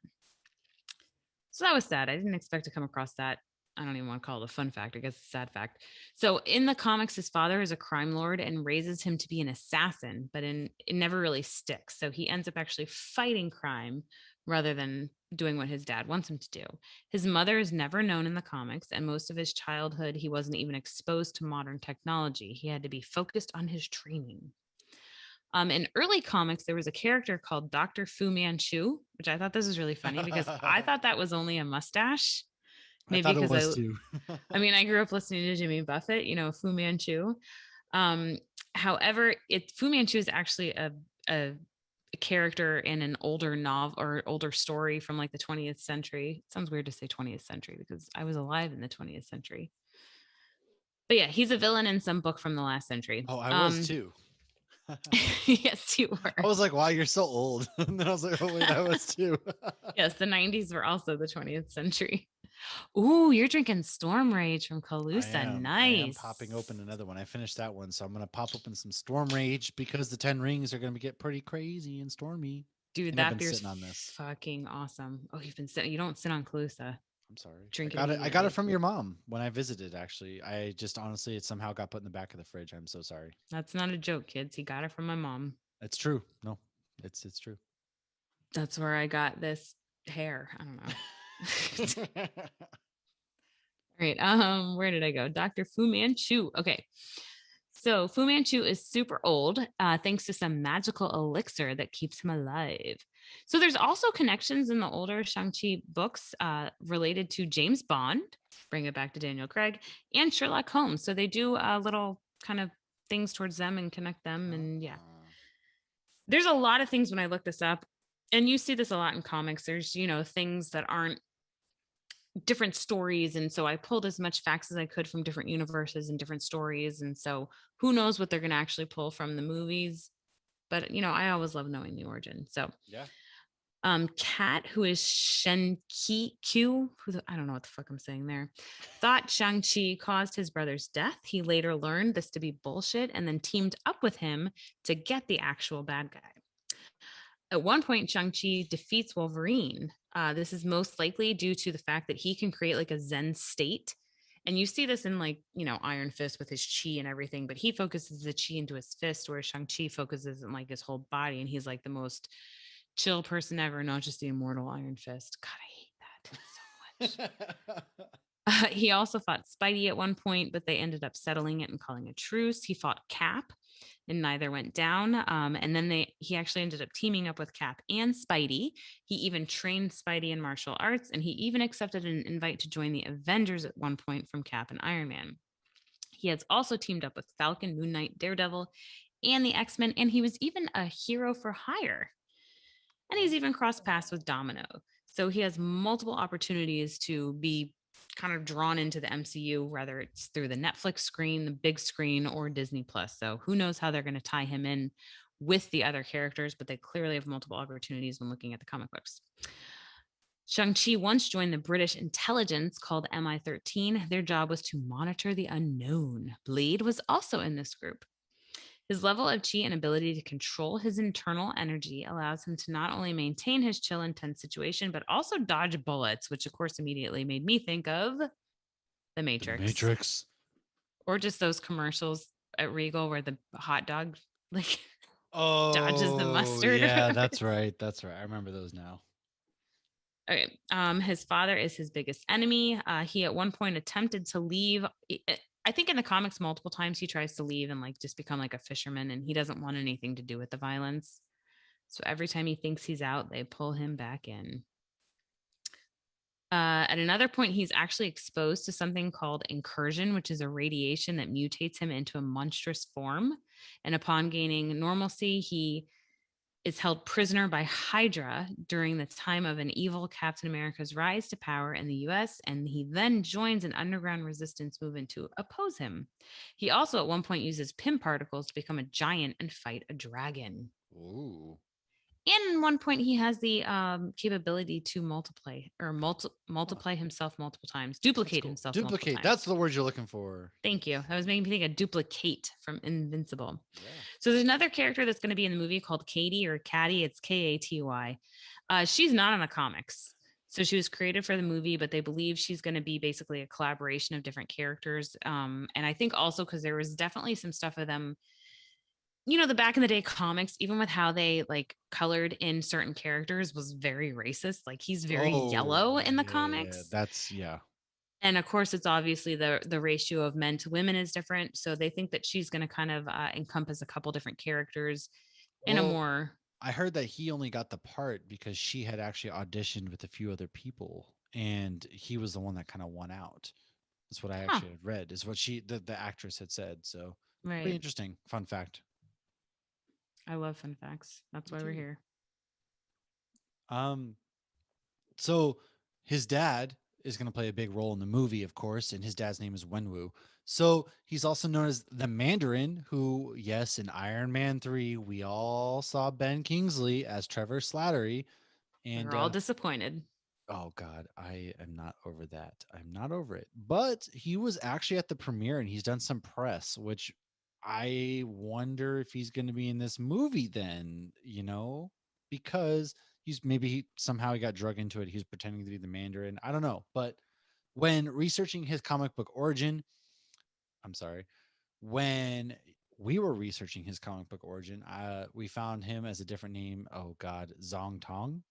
so that was sad. I didn't expect to come across that. I don't even want to call it a fun fact. I guess it's a sad fact. So in the comics, his father is a crime lord and raises him to be an assassin, but it never really sticks. So he ends up actually fighting crime rather than doing what his dad wants him to do. His mother is never known in the comics, and most of his childhood, he wasn't even exposed to modern technology. He had to be focused on his training. In early comics, there was a character called Dr. Fu Manchu, which I thought this was really funny because I thought that was only a mustache. I Maybe thought it because was too. I grew up listening to Jimmy Buffett, Fu Manchu. Um, However, Fu Manchu is actually a character in an older novel or older story from like the 20th century. It sounds weird to say 20th century because I was alive in the 20th century. But yeah, he's a villain in some book from the last century. Oh, I was too. Yes, you I were. was like, wow, you're so old. And then I was like, oh wait, I was too. Yes, the 90s were also the 20th century. Ooh, you're drinking Storm Rage from I Calusa. am. I am Nice. popping open another one. I finished that one, so I'm gonna pop open some Storm Rage because the 10 rings are gonna get pretty crazy and stormy. Dude, And I've that been beer's sitting on this. fucking awesome. Oh, you've been sitting, you don't sit on Calusa. I'm sorry. Drink it I got it immediately. from your mom when I visited, actually. I just honestly it somehow got put in the back of the fridge. I'm so sorry. That's not a joke, kids. He got it from my mom. It's true. No, it's true. That's where I got this hair. I don't know. All right. Where did I go? Dr. Fu Manchu. Okay. So Fu Manchu is super old, thanks to some magical elixir that keeps him alive. So there's also connections in the older Shang-Chi books related to James Bond, bring it back to Daniel Craig, and Sherlock Holmes. So they do little kind of things towards them and connect them. And yeah, Ah. there's a lot of things when I look this up. And you see this a lot in comics. There's, things that aren't different stories, and so I pulled as much facts as I could from different universes and different stories, and so who knows what they're going to actually pull from the movies. But I always love knowing the origin. So Yeah. Kat, who is Shen-Ki Q, I don't know what the fuck I'm saying there, thought Shang-Chi caused his brother's death. He later learned this to be bullshit and then teamed up with him to get the actual bad guy. At one point, Shang-Chi defeats Wolverine. This is most likely due to the fact that he can create like a Zen state. And you see this in like, Iron Fist with his chi and everything, but he focuses the chi into his fist, where Shang-Chi focuses in like his whole body. And he's like the most chill person ever, not just the immortal Iron Fist. God, I hate that so much. He also fought Spidey at one point, but they ended up settling it and calling a truce. He fought Cap, and neither went down. And then he actually ended up teaming up with Cap and Spidey. He even trained Spidey in martial arts, and he even accepted an invite to join the Avengers at one point from Cap and Iron Man. He has also teamed up with Falcon, Moon Knight, Daredevil, and the X-Men, and he was even a hero for hire. And he's even crossed paths with Domino. So he has multiple opportunities to be kind of drawn into the MCU, whether it's through the Netflix screen, the big screen, or Disney Plus. So who knows how they're going to tie him in with the other characters, but they clearly have multiple opportunities when looking at the comic books. Shang-Chi once joined the British intelligence called MI13. Their job was to monitor the unknown. Blade was also in this group. His level of chi and ability to control his internal energy allows him to not only maintain his chill, intense situation, but also dodge bullets, which of course immediately made me think of The The Matrix, Matrix. or just those commercials at Regal where the hot dog like dodges the Oh, mustard or yeah, whatever. that's right. That's right. I remember those now. Okay. His father is his biggest enemy. He at one point attempted to leave. I think in the comics, multiple times he tries to leave and like just become like a fisherman, and he doesn't want anything to do with the violence. So every time he thinks he's out, they pull him back in. At another point, he's actually exposed to something called incursion, which is a radiation that mutates him into a monstrous form. And upon gaining normalcy, he is held prisoner by Hydra during the time of an evil Captain America's rise to power in the US, and he then joins an underground resistance movement to oppose him. He also at one point uses Pym particles to become a giant and fight a dragon. Ooh. And at one point, he has the capability to multiply himself multiple times, That's duplicate cool. himself multiple Duplicate. times. That's the word you're looking for. Thank you. That was making me think of duplicate from Invincible. Yeah. So there's another character that's going to be in the movie called Katie or Caddy. It's Katy. She's not in the comics. So she was created for the movie, but they believe she's going to be basically a collaboration of different characters. And I think also because there was definitely some stuff of them, the back in the day comics, even with how they like colored in certain characters was very racist. Like he's very yellow in the yeah. comics. That's yeah. And of course, it's obviously the ratio of men to women is different. So they think that she's going to kind of encompass a couple different characters in a Well, more. I heard that he only got the part because she had actually auditioned with a few other people, and he was the one that kind of won out. That's what I Huh, actually had read. Is what the actress had said. So pretty right. interesting. Fun fact. I love fun facts. That's Me why we're too. here. Um. So his dad is going to play a big role in the movie, of course, and his dad's name is Wenwu. So he's also known as the Mandarin, who, yes, in Iron Man 3, we all saw Ben Kingsley as Trevor Slattery. And We're all disappointed. oh God, I am not over that. I'm not over it. But he was actually at the premiere and he's done some press, which I wonder if he's going to be in this movie then, because somehow he got drug into it. He's pretending to be the Mandarin. I don't know. But when researching his comic book origin, I'm sorry, when we were researching his comic book origin, we found him as a different name. Oh God, Zong Tong,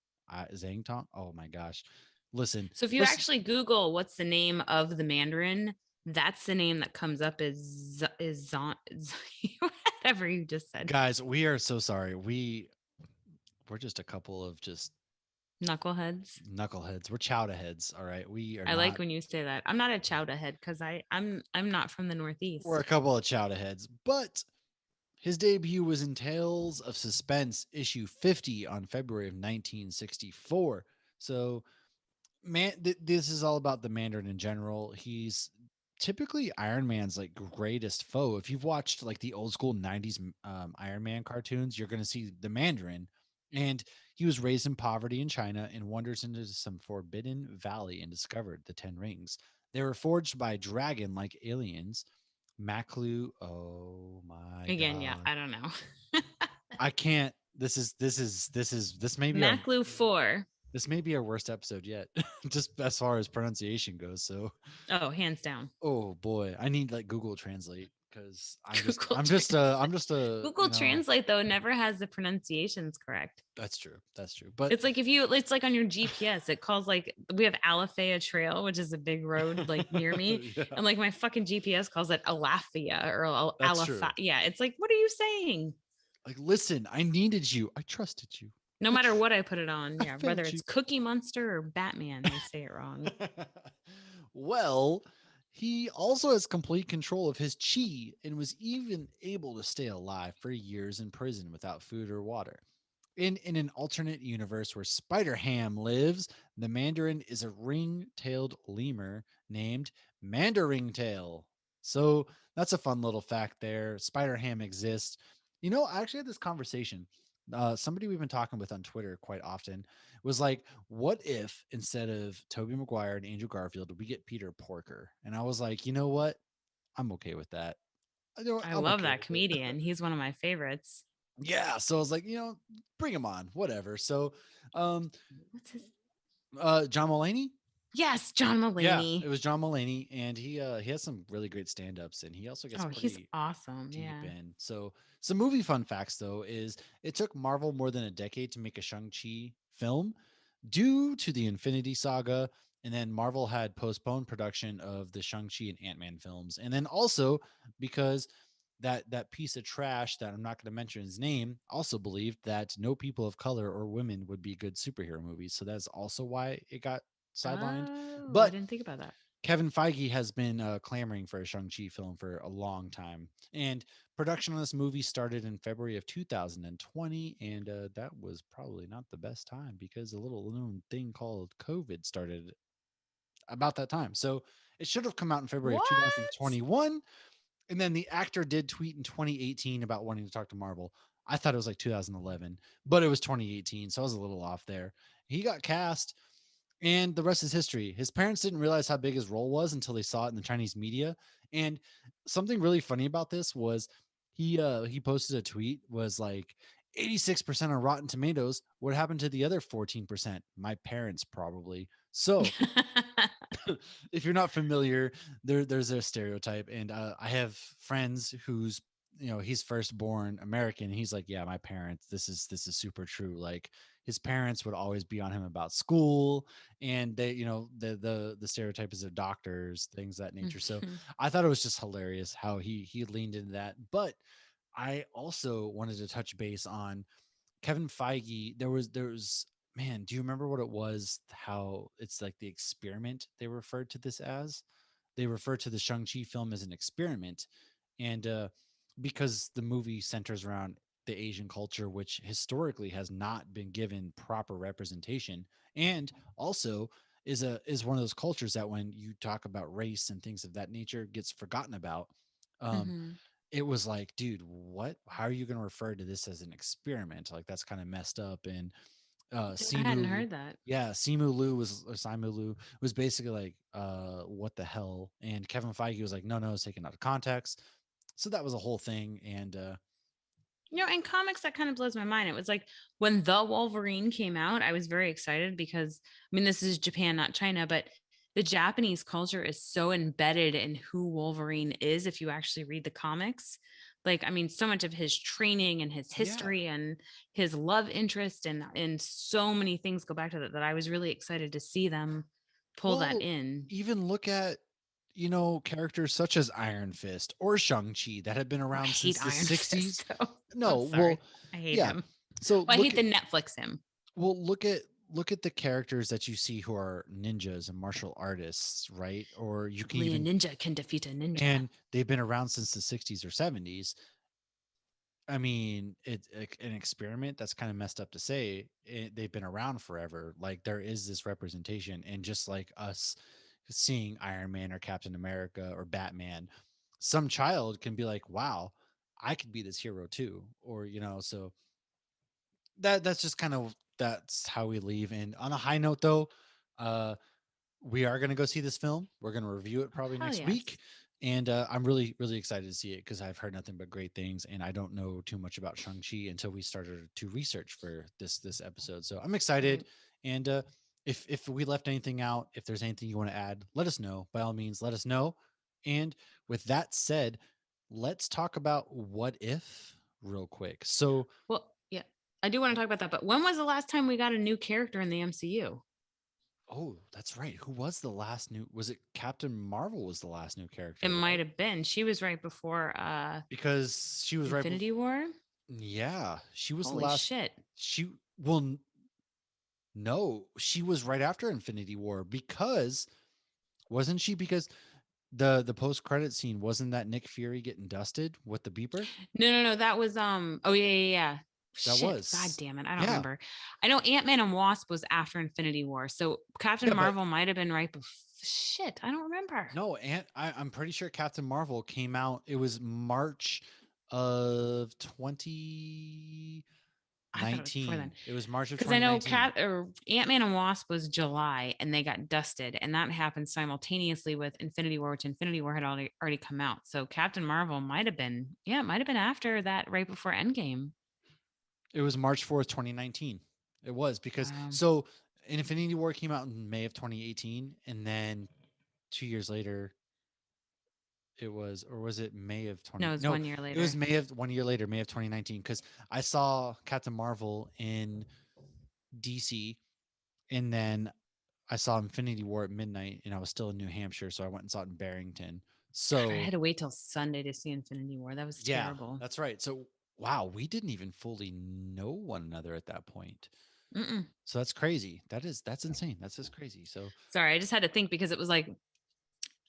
Zhang Tong. Oh my gosh, listen, So if you first actually Google what's the name of the Mandarin, that's the name that comes up is Zon, whatever you just said. guys, we are so sorry. We're just a couple of just Knuckleheads. knuckleheads. We're chowda heads. All right, we are I like not. when you say that. I'm not a chowda head because I'm not from the We're a Northeast. couple of chowda heads, but his debut was in Tales of Suspense issue 50 on February of 1964. So this is all about the Mandarin in general. He's typically Iron Man's like greatest foe. If you've watched like the old school 90s Iron Man cartoons, you're going to see the Mandarin. And he was raised in poverty in China and wanders into some forbidden valley and discovered the 10 rings. They were forged by dragon like aliens. Maklu, oh my Again, yeah, god. I don't know. I can't. This may be our Maclu 4. this may be our worst episode yet, just as far as pronunciation goes. So, Oh, hands down. oh boy, I need like Google Translate because Google I'm just a, Google Translate though never has the pronunciations correct. That's true. That's true. But It's like it's like on your GPS, it calls like we have Alafaya Trail, which is a big road like near me. yeah, And like my fucking GPS calls it Alafia or that's true. Yeah, it's like, what are you saying? Like, listen, I needed you. I trusted you. No matter what I put it on, I yeah, whether failed you. it's Cookie Monster or Batman, they say it wrong. Well, He also has complete control of his chi and was even able to stay alive for years in prison without food or water. In an alternate universe where Spider Ham lives, the Mandarin is a ring tailed lemur named Mandaringtail. So that's a fun little fact there. Spider Ham exists. You know, I actually had this conversation. Somebody we've been talking with on Twitter quite often was like, what if instead of Toby Maguire and Andrew Garfield, we get Peter Porker? And I was like, you know what? I'm okay with that. I I'm love okay that with it. comedian. He's one of my favorites. Yeah, so I was like, bring him on, whatever. So, um, What's his? John Mulaney, Yes, John yeah, it Mulaney. was John Mulaney, and he has some really great stand-ups, and he also gets Oh, he's pretty awesome. deep Yeah. in. So, some movie fun facts though is it took Marvel more than a decade to make a Shang-Chi film due to the Infinity Saga, and then Marvel had postponed production of the Shang-Chi and Ant-Man films, and then also because that piece of trash that I'm not going to mention his name also believed that no people of color or women would be good superhero movies. So that's also why it got sidelined. Oh, I But didn't think about that. Kevin Feige has been clamoring for a Shang-Chi film for a long time. And production on this movie started in February of 2020. And that was probably not the best time because a little known thing called COVID started about that time. So it should have come out in February of What? 2021, and then the actor did tweet in 2018 about wanting to talk to Marvel. I thought it was like 2011, but it was 2018, so I was a little off there. He got cast, and the rest is history. His parents didn't realize how big his role was until they saw it in the Chinese media. And something really funny about this was he posted a tweet was like 86% on Rotten Tomatoes. What happened to the other 14%? My parents probably. So if you're not familiar, there's a stereotype, and I have friends who's he's firstborn American. He's like, yeah, my parents. This is super true. Like his parents would always be on him about school, and they, the stereotype is of doctors, things of that nature. So I thought it was just hilarious how he leaned into that. But I also wanted to touch base on Kevin Feige. There was man, do you remember what it was? How it's like the experiment they referred to this as? They refer to the Shang-Chi film as an experiment. And because the movie centers around the Asian culture, which historically has not been given proper representation, and also is one of those cultures that when you talk about race and things of that nature gets forgotten about. Um, Mhm. it was like, dude, what? How are you going to refer to this as an experiment? Like that's kind of messed up. And I hadn't Simu, heard that. yeah, Simu Liu was or Simu Liu was basically like, what the hell? And Kevin Feige was like, no, no, it's taken out of context. So that was a whole thing. And In comics, that kind of blows my mind. It was like when The Wolverine came out, I was very excited because, I mean, this is Japan, not China, but the Japanese culture is so embedded in who Wolverine is if you actually read the comics. Like, I mean, so much of his training and his yeah, history and his love interest and so many things go back to that I was really excited to see them pull that well, in. even look at characters such as Iron Fist or Shang-Chi that have been Oh, I around hate since the Iron 60s. Fist though. I'm No, sorry. well, I hate yeah. him. So Well, I hate the Netflix him. look at the characters that you see who are ninjas and martial artists, right? Or you can Only a even ninja can defeat a ninja. and they've been around since the 60s or 70s. I mean, it's an experiment. That's kind of messed up to say. They've been around forever. Like there is this representation, and just like us seeing Iron Man or Captain America or Batman, some child can be like, "Wow, I could be this hero too," or so that's just kind of that's how we leave. And on a high note, though, uh, we are going to go see this film. We're going to review it Oh, probably hell next yes. week. And I'm really, really excited to see it because I've heard nothing but great things. And I don't know too much about Shang-Chi until we started to research for this episode. So I'm excited. Right. And if we left anything out, if there's anything you want to add, let us know. By all means, let us know. And with that said, let's talk about what if real quick. So, Well, yeah. I do want to talk about that, but when was the last time we got a new character in the MCU? oh, that's right. Who was the last new? Was it Captain Marvel was the last new It character, might right? have been. She was right before Because she was right. Infinity War. Yeah, she was the Holy last. shit. She well, no, she was right after Infinity War because wasn't she? Because The post credit scene, wasn't that Nick Fury getting dusted with the beeper? No. That was oh yeah. That Shit. God was. damn it. I don't Yeah. remember. I know Ant-Man and Wasp was after Infinity War. So Captain Yeah, but Marvel might have been right before. Shit. I don't remember. no, I'm pretty sure Captain Marvel came out. It was March of I thought it was before then. 2019. It was March of Because I know 2019. Cat or Ant-Man and Wasp was July and they got dusted. And that happened simultaneously with Infinity War, which Infinity War had already come out. So Captain Marvel might have been, yeah, it might have been after that, right before Endgame. It was March 4th, 2019. It was because Um, so Infinity War came out in May of 2018, and then 2 years later, it was, or was it May of no, 20? it was No, 1 year it was later. May of 1 year later, May of 2019. Because I saw Captain Marvel in DC, and then I saw Infinity War at midnight, and I was still in New Hampshire, so I went and saw it in Barrington. God, I So had to wait till Sunday to see Infinity War. That was yeah, terrible. that's right. So wow, we didn't even fully know one another at that point. Mm-mm. So that's crazy. That's insane. That's just crazy. So Sorry, I just had to think because it was like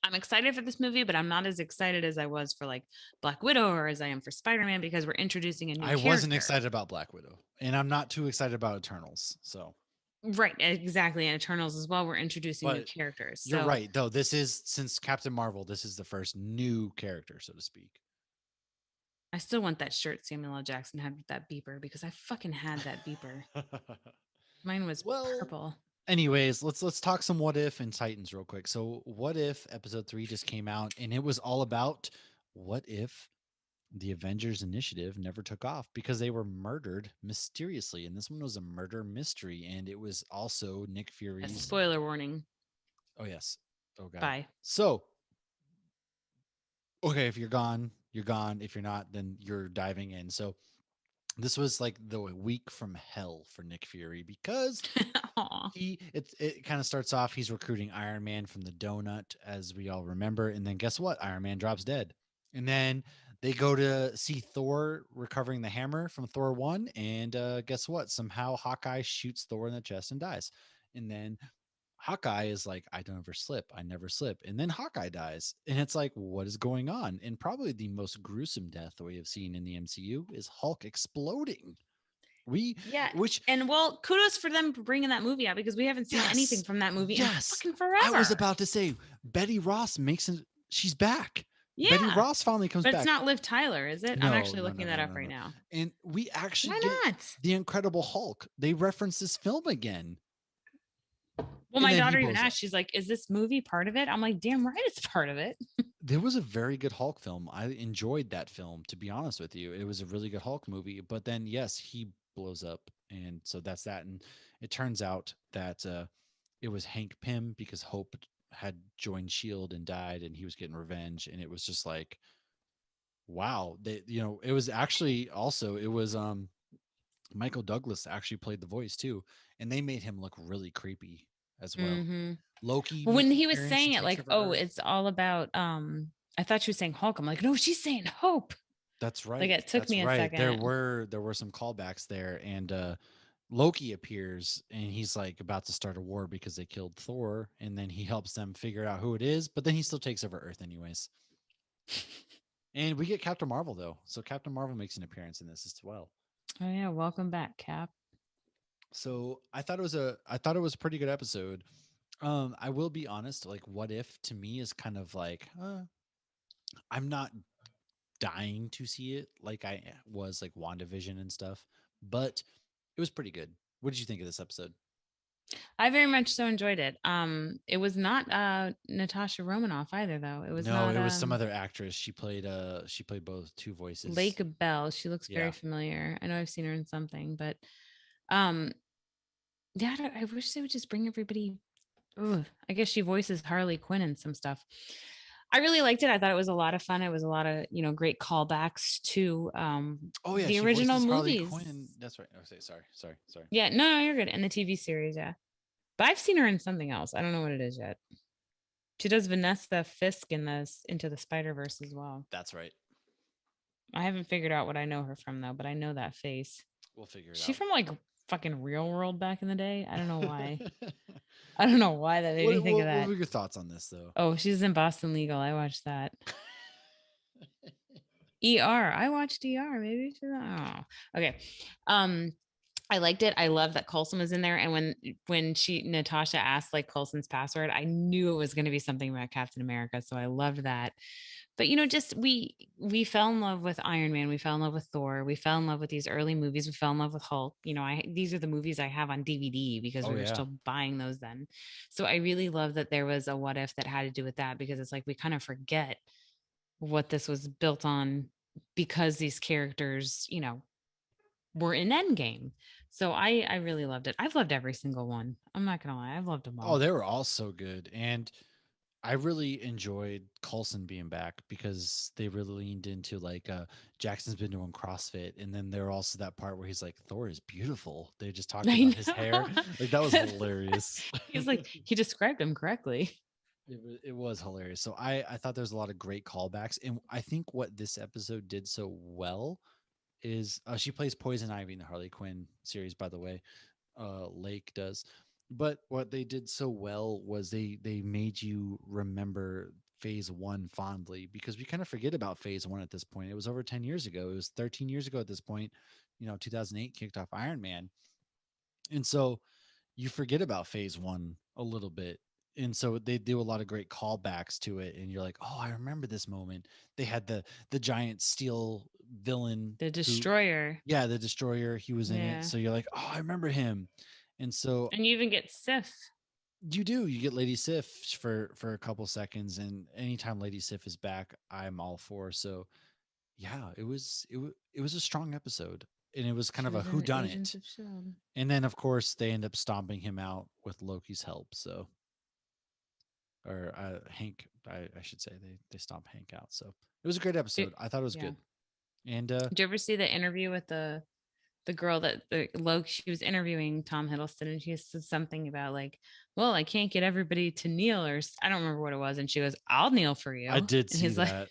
I'm excited for this movie, but I'm not as excited as I was for like Black Widow or as I am for Spider-Man because we're introducing a new I wasn't character. excited about Black Widow, and I'm not too excited about Eternals. So, Right, exactly. And Eternals as well. We're introducing new but characters. you're So right though. This is, since Captain Marvel, this is the first new character, so to speak. I still want that shirt Samuel L. Jackson had with that beeper because I fucking had that beeper. Mine was Well, purple. anyways, let's talk some What If and Titans real quick. So, What If episode 3 just came out, and it was all about what if the Avengers Initiative never took off because they were murdered mysteriously. And this one was a murder mystery. And it was also Nick A Fury's. spoiler warning. Oh, yes. Oh, God. Bye. So, okay, if you're gone, you're gone. If you're not, then you're diving in. So, this was like the week from hell for Nick Fury because Aw. it kind of starts off, he's recruiting Iron Man from the donut, as we all remember, and then guess what? Iron Man drops dead. And then they go to see Thor recovering the hammer from Thor 1, and guess what? Somehow Hawkeye shoots Thor in the chest and dies. And then Hawkeye is like, I don't ever slip. I never slip. And then Hawkeye dies. And it's like, what is going on? And probably the most gruesome death that we have seen in the MCU is Hulk exploding. We, Yeah. which, And well, kudos for them for bringing that movie out because we haven't seen anything yes, from that movie in yes. fucking I was forever. about to say, Betty Ross she's back. Betty Yeah. Ross finally comes But it's back. not Liv Tyler, is it? I'm No, actually no, no, looking no, that no, up right no. now. And we actually Why get not? the Incredible Hulk. They reference this film again. Well, And my then he daughter even blows up. asked, she's like, is this movie part of it? I'm like, damn right it's part of it. There was a very good Hulk film. I enjoyed that film, to be honest with you. It was a really good Hulk movie. But then, yes, he blows up. And so that's that. And it turns out that it was Hank Pym because Hope had joined Shield and died, and he was getting revenge. And it was just like, wow. It was actually also, it was Michael Douglas actually played the voice too, and they made him look really creepy as well. Mm-hmm. Loki Well, when makes an he was appearance. She saying it, takes like, over oh, Earth. it's all about I thought she was saying Hulk. I'm like, no, she's saying Hope. That's Like right. it took That's me a right. There second. were some callbacks there, and Loki appears, and he's like about to start a war because they killed Thor, and then he helps them figure out who it is, but then he still takes over Earth anyways. And we get Captain Marvel though, so Captain Marvel makes an appearance in this as well. Oh yeah, welcome back, Cap. So I thought it was a pretty good episode. I will be honest, like What If to me is kind of like I'm not dying to see it like I was like WandaVision and stuff, but it was pretty good. What did you think of this episode? I very much so enjoyed it. It was not Natasha Romanoff either, though. It was No, not it was some other actress. She played both two voices. Lake Bell. She looks very Yeah. familiar. I know I've seen her in something, but um, yeah, I wish they would just bring everybody. Ugh, I guess she voices Harley Quinn and some stuff. I really liked it. I thought it was a lot of fun. It was a lot of great callbacks to Oh yeah, the she original voices Harley movies. Quinn. That's right. Oh, sorry. Yeah, no, you're good. And the TV series, yeah. But I've seen her in something else. I don't know what it is yet. She does Vanessa Fisk in this Into the Spider-Verse as well. That's right. I haven't figured out what I know her from though, but I know that face. We'll figure it She out. from like fucking Real World back in the day. I don't know why. I don't know why that made me think of What that. were your thoughts on this though? Oh, she's in Boston Legal. I watched that. ER. I watched ER. Maybe she's. Oh, okay. Um, I liked it. I love that Coulson was in there. And when she Natasha asked like Coulson's password, I knew it was going to be something about Captain America. So I loved that. But just we fell in love with Iron Man. We fell in love with Thor. We fell in love with these early movies. We fell in love with Hulk. These are the movies I have on DVD because Oh we were yeah. still buying those then. So I really love that there was a what if that had to do with that because it's like we kind of forget what this was built on because these characters, were in Endgame. So I really loved it. I've loved every single one. I'm not gonna lie, I've loved them Oh, all. they were all so good. And I really enjoyed Coulson being back because they really leaned into like Jackson's been doing CrossFit, and then there also that part where he's like, Thor is beautiful. They just talked about I his hair. Like that was know. hilarious. He's like he described him correctly. It was hilarious. So I thought there's a lot of great callbacks, and I think what this episode did so well is she plays Poison Ivy in the Harley Quinn series, by the way. Lake does. But what they did so well was they made you remember phase one fondly because we kind of forget about phase one at this point. It was over 10 years ago. It was 13 years ago at this point. 2008 kicked off Iron Man. And so you forget about phase one a little bit. And so they do a lot of great callbacks to it. And you're like, oh, I remember this moment. They had the giant steel villain The who, Destroyer. yeah, the destroyer, he was in it. Yeah. So you're like, oh, I remember him. And so And you even get Sif. you get Lady Sif for a couple seconds, and anytime Lady Sif is back, I'm all for. So yeah, it was a strong episode, and it was kind She of a was who in done Agents it. of Shield. And then of course they end up stomping him out with Loki's help. So or Hank, I should say they stomp Hank out. So it was a great episode. I thought it was Yeah. good. And Did you ever see the interview with the girl that the Loki she was interviewing Tom Hiddleston and she said something about like, well, I can't get everybody to kneel or I don't remember what it was. And she goes, I'll kneel for I you. did And see he's like, that.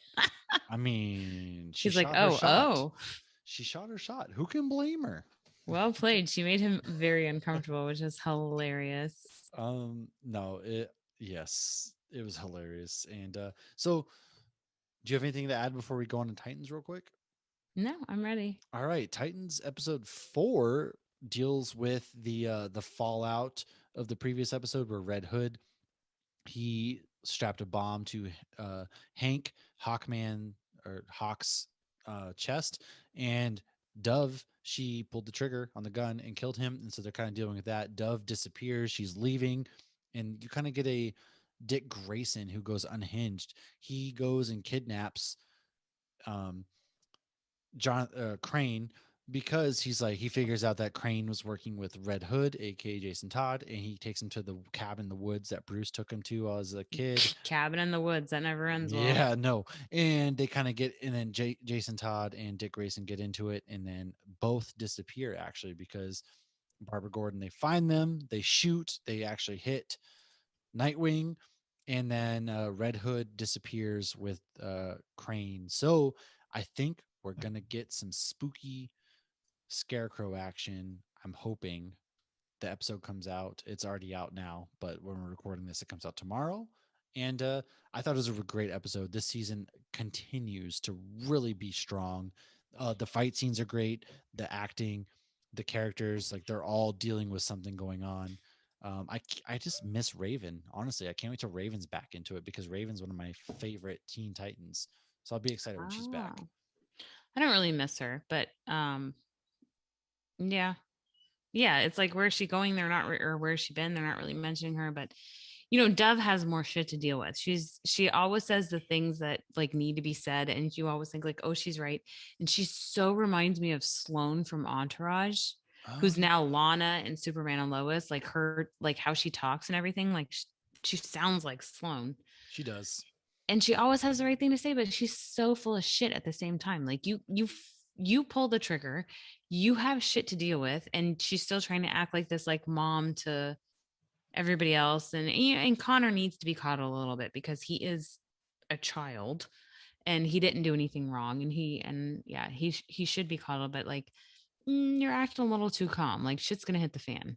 I mean, she he's like, shot her oh, shot. oh, She shot her shot. Who can blame her? well played. She made him very uncomfortable, which is hilarious. No, yes, it was hilarious. And so do you have anything to add before we go on to Titans real quick? No, I'm ready. All right, Titans episode 4 deals with the fallout of the previous episode where Red Hood he strapped a bomb to Hank Hawkman or Hawk's chest, and Dove she pulled the trigger on the gun and killed him, and so they're kind of dealing with that. Dove disappears, she's leaving, and you kind of get a Dick Grayson who goes unhinged. He goes and kidnaps um, John Crane because he figures out that Crane was working with Red Hood, aka Jason Todd, and he takes him to the cabin in the woods that Bruce took him to as a kid. Cabin in the woods that never ends well. Yeah, no, and they kind of get, and then Jason Todd and Dick Grayson get into it, and then both disappear actually because Barbara Gordon they find them, they shoot, they actually hit Nightwing, and then Red Hood disappears with Crane. So I think we're gonna get some spooky Scarecrow action. I'm hoping the episode comes out. It's already out now, but when we're recording this, it comes out tomorrow. And I thought it was a great episode. This season continues to really be strong. The fight scenes are great. The acting, the characters, like they're all dealing with something going on. I just miss Raven. Honestly, I can't wait till Raven's back into it because Raven's one of my favorite Teen Titans. So I'll be excited when she's back. Oh, I don't really miss her, but yeah. Yeah, it's like where's she going? They're not, or where's she been? They're not really mentioning her, but Dove has more shit to deal with. She always says the things that like need to be said, and you always think like, oh, she's right. And she so reminds me of Sloane from Entourage, Oh who's yeah, now Lana and Superman and Lois. Like her, like how she talks and everything. Like she sounds like Sloane, she does. and she always has the right thing to say, but she's so full of shit at the same time. Like you pull the trigger, you have shit to deal with, and she's still trying to act like this like mom to everybody else. And Connor needs to be coddled a little bit because he is a child and he didn't do anything wrong, and he should be coddled, but like You're acting a little too calm. Like shit's gonna hit the fan.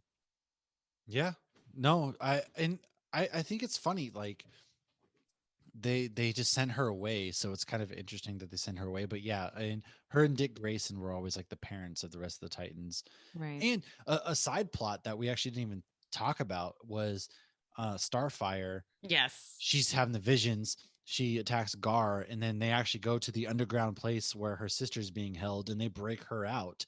Yeah. No, I think it's funny, like they just sent her away, so it's kind of interesting that they sent her away. But yeah, and her and Dick Grayson were always like the parents of the rest of the Titans. Right. And a side plot that we actually didn't even talk about was Starfire. Yes. She's having the visions. She attacks Gar, and then they actually go to the underground place where her sister's being held, and they break her out.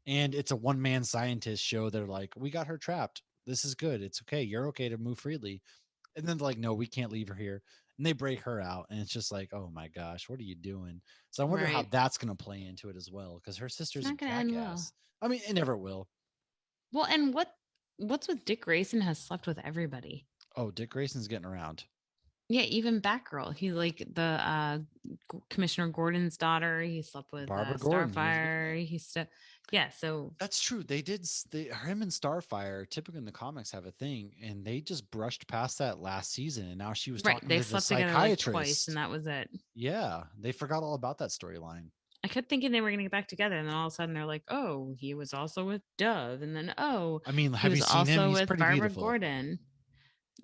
And it's a one-man scientist show. They're like, "We got her trapped. This is good. It's okay. You're okay to move freely." And then they're like, "No, we can't leave her here." And they break her out, and it's just like, "Oh my gosh, what are you doing?" So I wonder how Right. that's going to play into it as well, because her It's sister's a not gonna end well. jackass. I mean, it never will. Well, and what's with Dick Grayson has slept with everybody. Oh, Dick Grayson's getting around. Yeah, even Batgirl. He's like the Commissioner Gordon's daughter. He slept with Barbara Gordon. Starfire. Yeah. So That's true. They did. Him and Starfire, typically in the comics, have a thing, and they just brushed past that last season. And now she was right, talking they to the slept together like twice, and psychiatrist. that was it. Yeah, they forgot all about that storyline. I kept thinking they were gonna get back together, and then all of a sudden they're like, "Oh, he was also with Dove," and then oh, I mean, he have you was seen him? also He's with pretty Barbara beautiful. Gordon.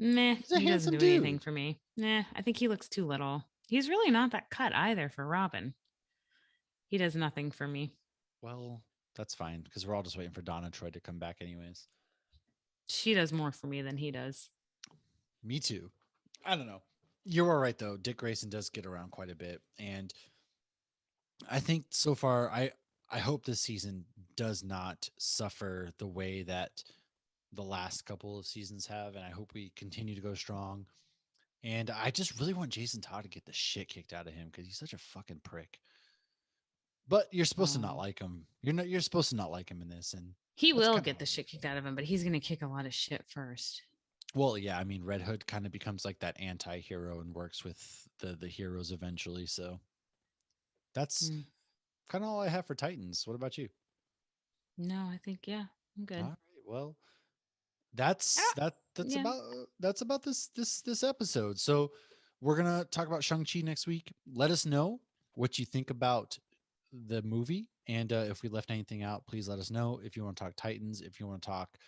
Meh, He's a he doesn't handsome do anything dude. for me. Nah, I think he looks too little. He's really not that cut either for Robin. He does nothing for me. Well, that's fine because we're all just waiting for Donna Troy to come back, anyways. She does more for me than he does. Me too. I don't know. You're all right though. Dick Grayson does get around quite a bit, and I think so far, I hope this season does not suffer the way that the last couple of seasons have, and I hope we continue to go strong. And I just really want Jason Todd to get the shit kicked out of him because he's such a fucking prick. But you're supposed to not Oh. like him. You're supposed to not like him in this, and He that's will kind of get how the it shit is. kicked out of him, but he's gonna kick a lot of shit first. Well, yeah, I mean, Red Hood kind of becomes like that anti-hero and works with the heroes eventually. So that's Mm. kind of all I have for Titans. What about you? No, I think yeah, I'm All good. right, well, I that's don't, that yeah. that's about this episode. So we're gonna talk about Shang-Chi next week. Let us know what you think about the movie, and if we left anything out, please let us know. If you want to talk Titans, if you want to talk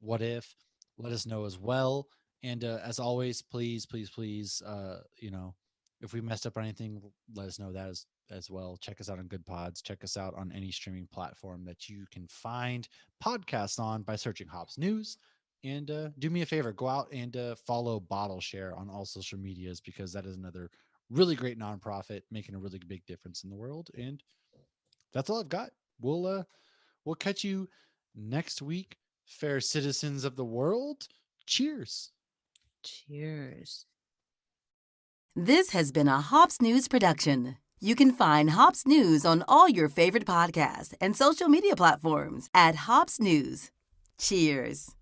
what if, let us know as well. And as always, please, if we messed up or anything, let us know that as well. Check us out on Good Pods. Check us out on any streaming platform that you can find podcasts on by searching Hops News. And do me a favor, go out and follow Bottle Share on all social medias because that is another really great nonprofit making a really big difference in the world. And that's all I've got. We'll catch you next week, fair citizens of the world. Cheers. Cheers. This has been a Hops News production. You can find Hops News on all your favorite podcasts and social media platforms at Hops News. Cheers.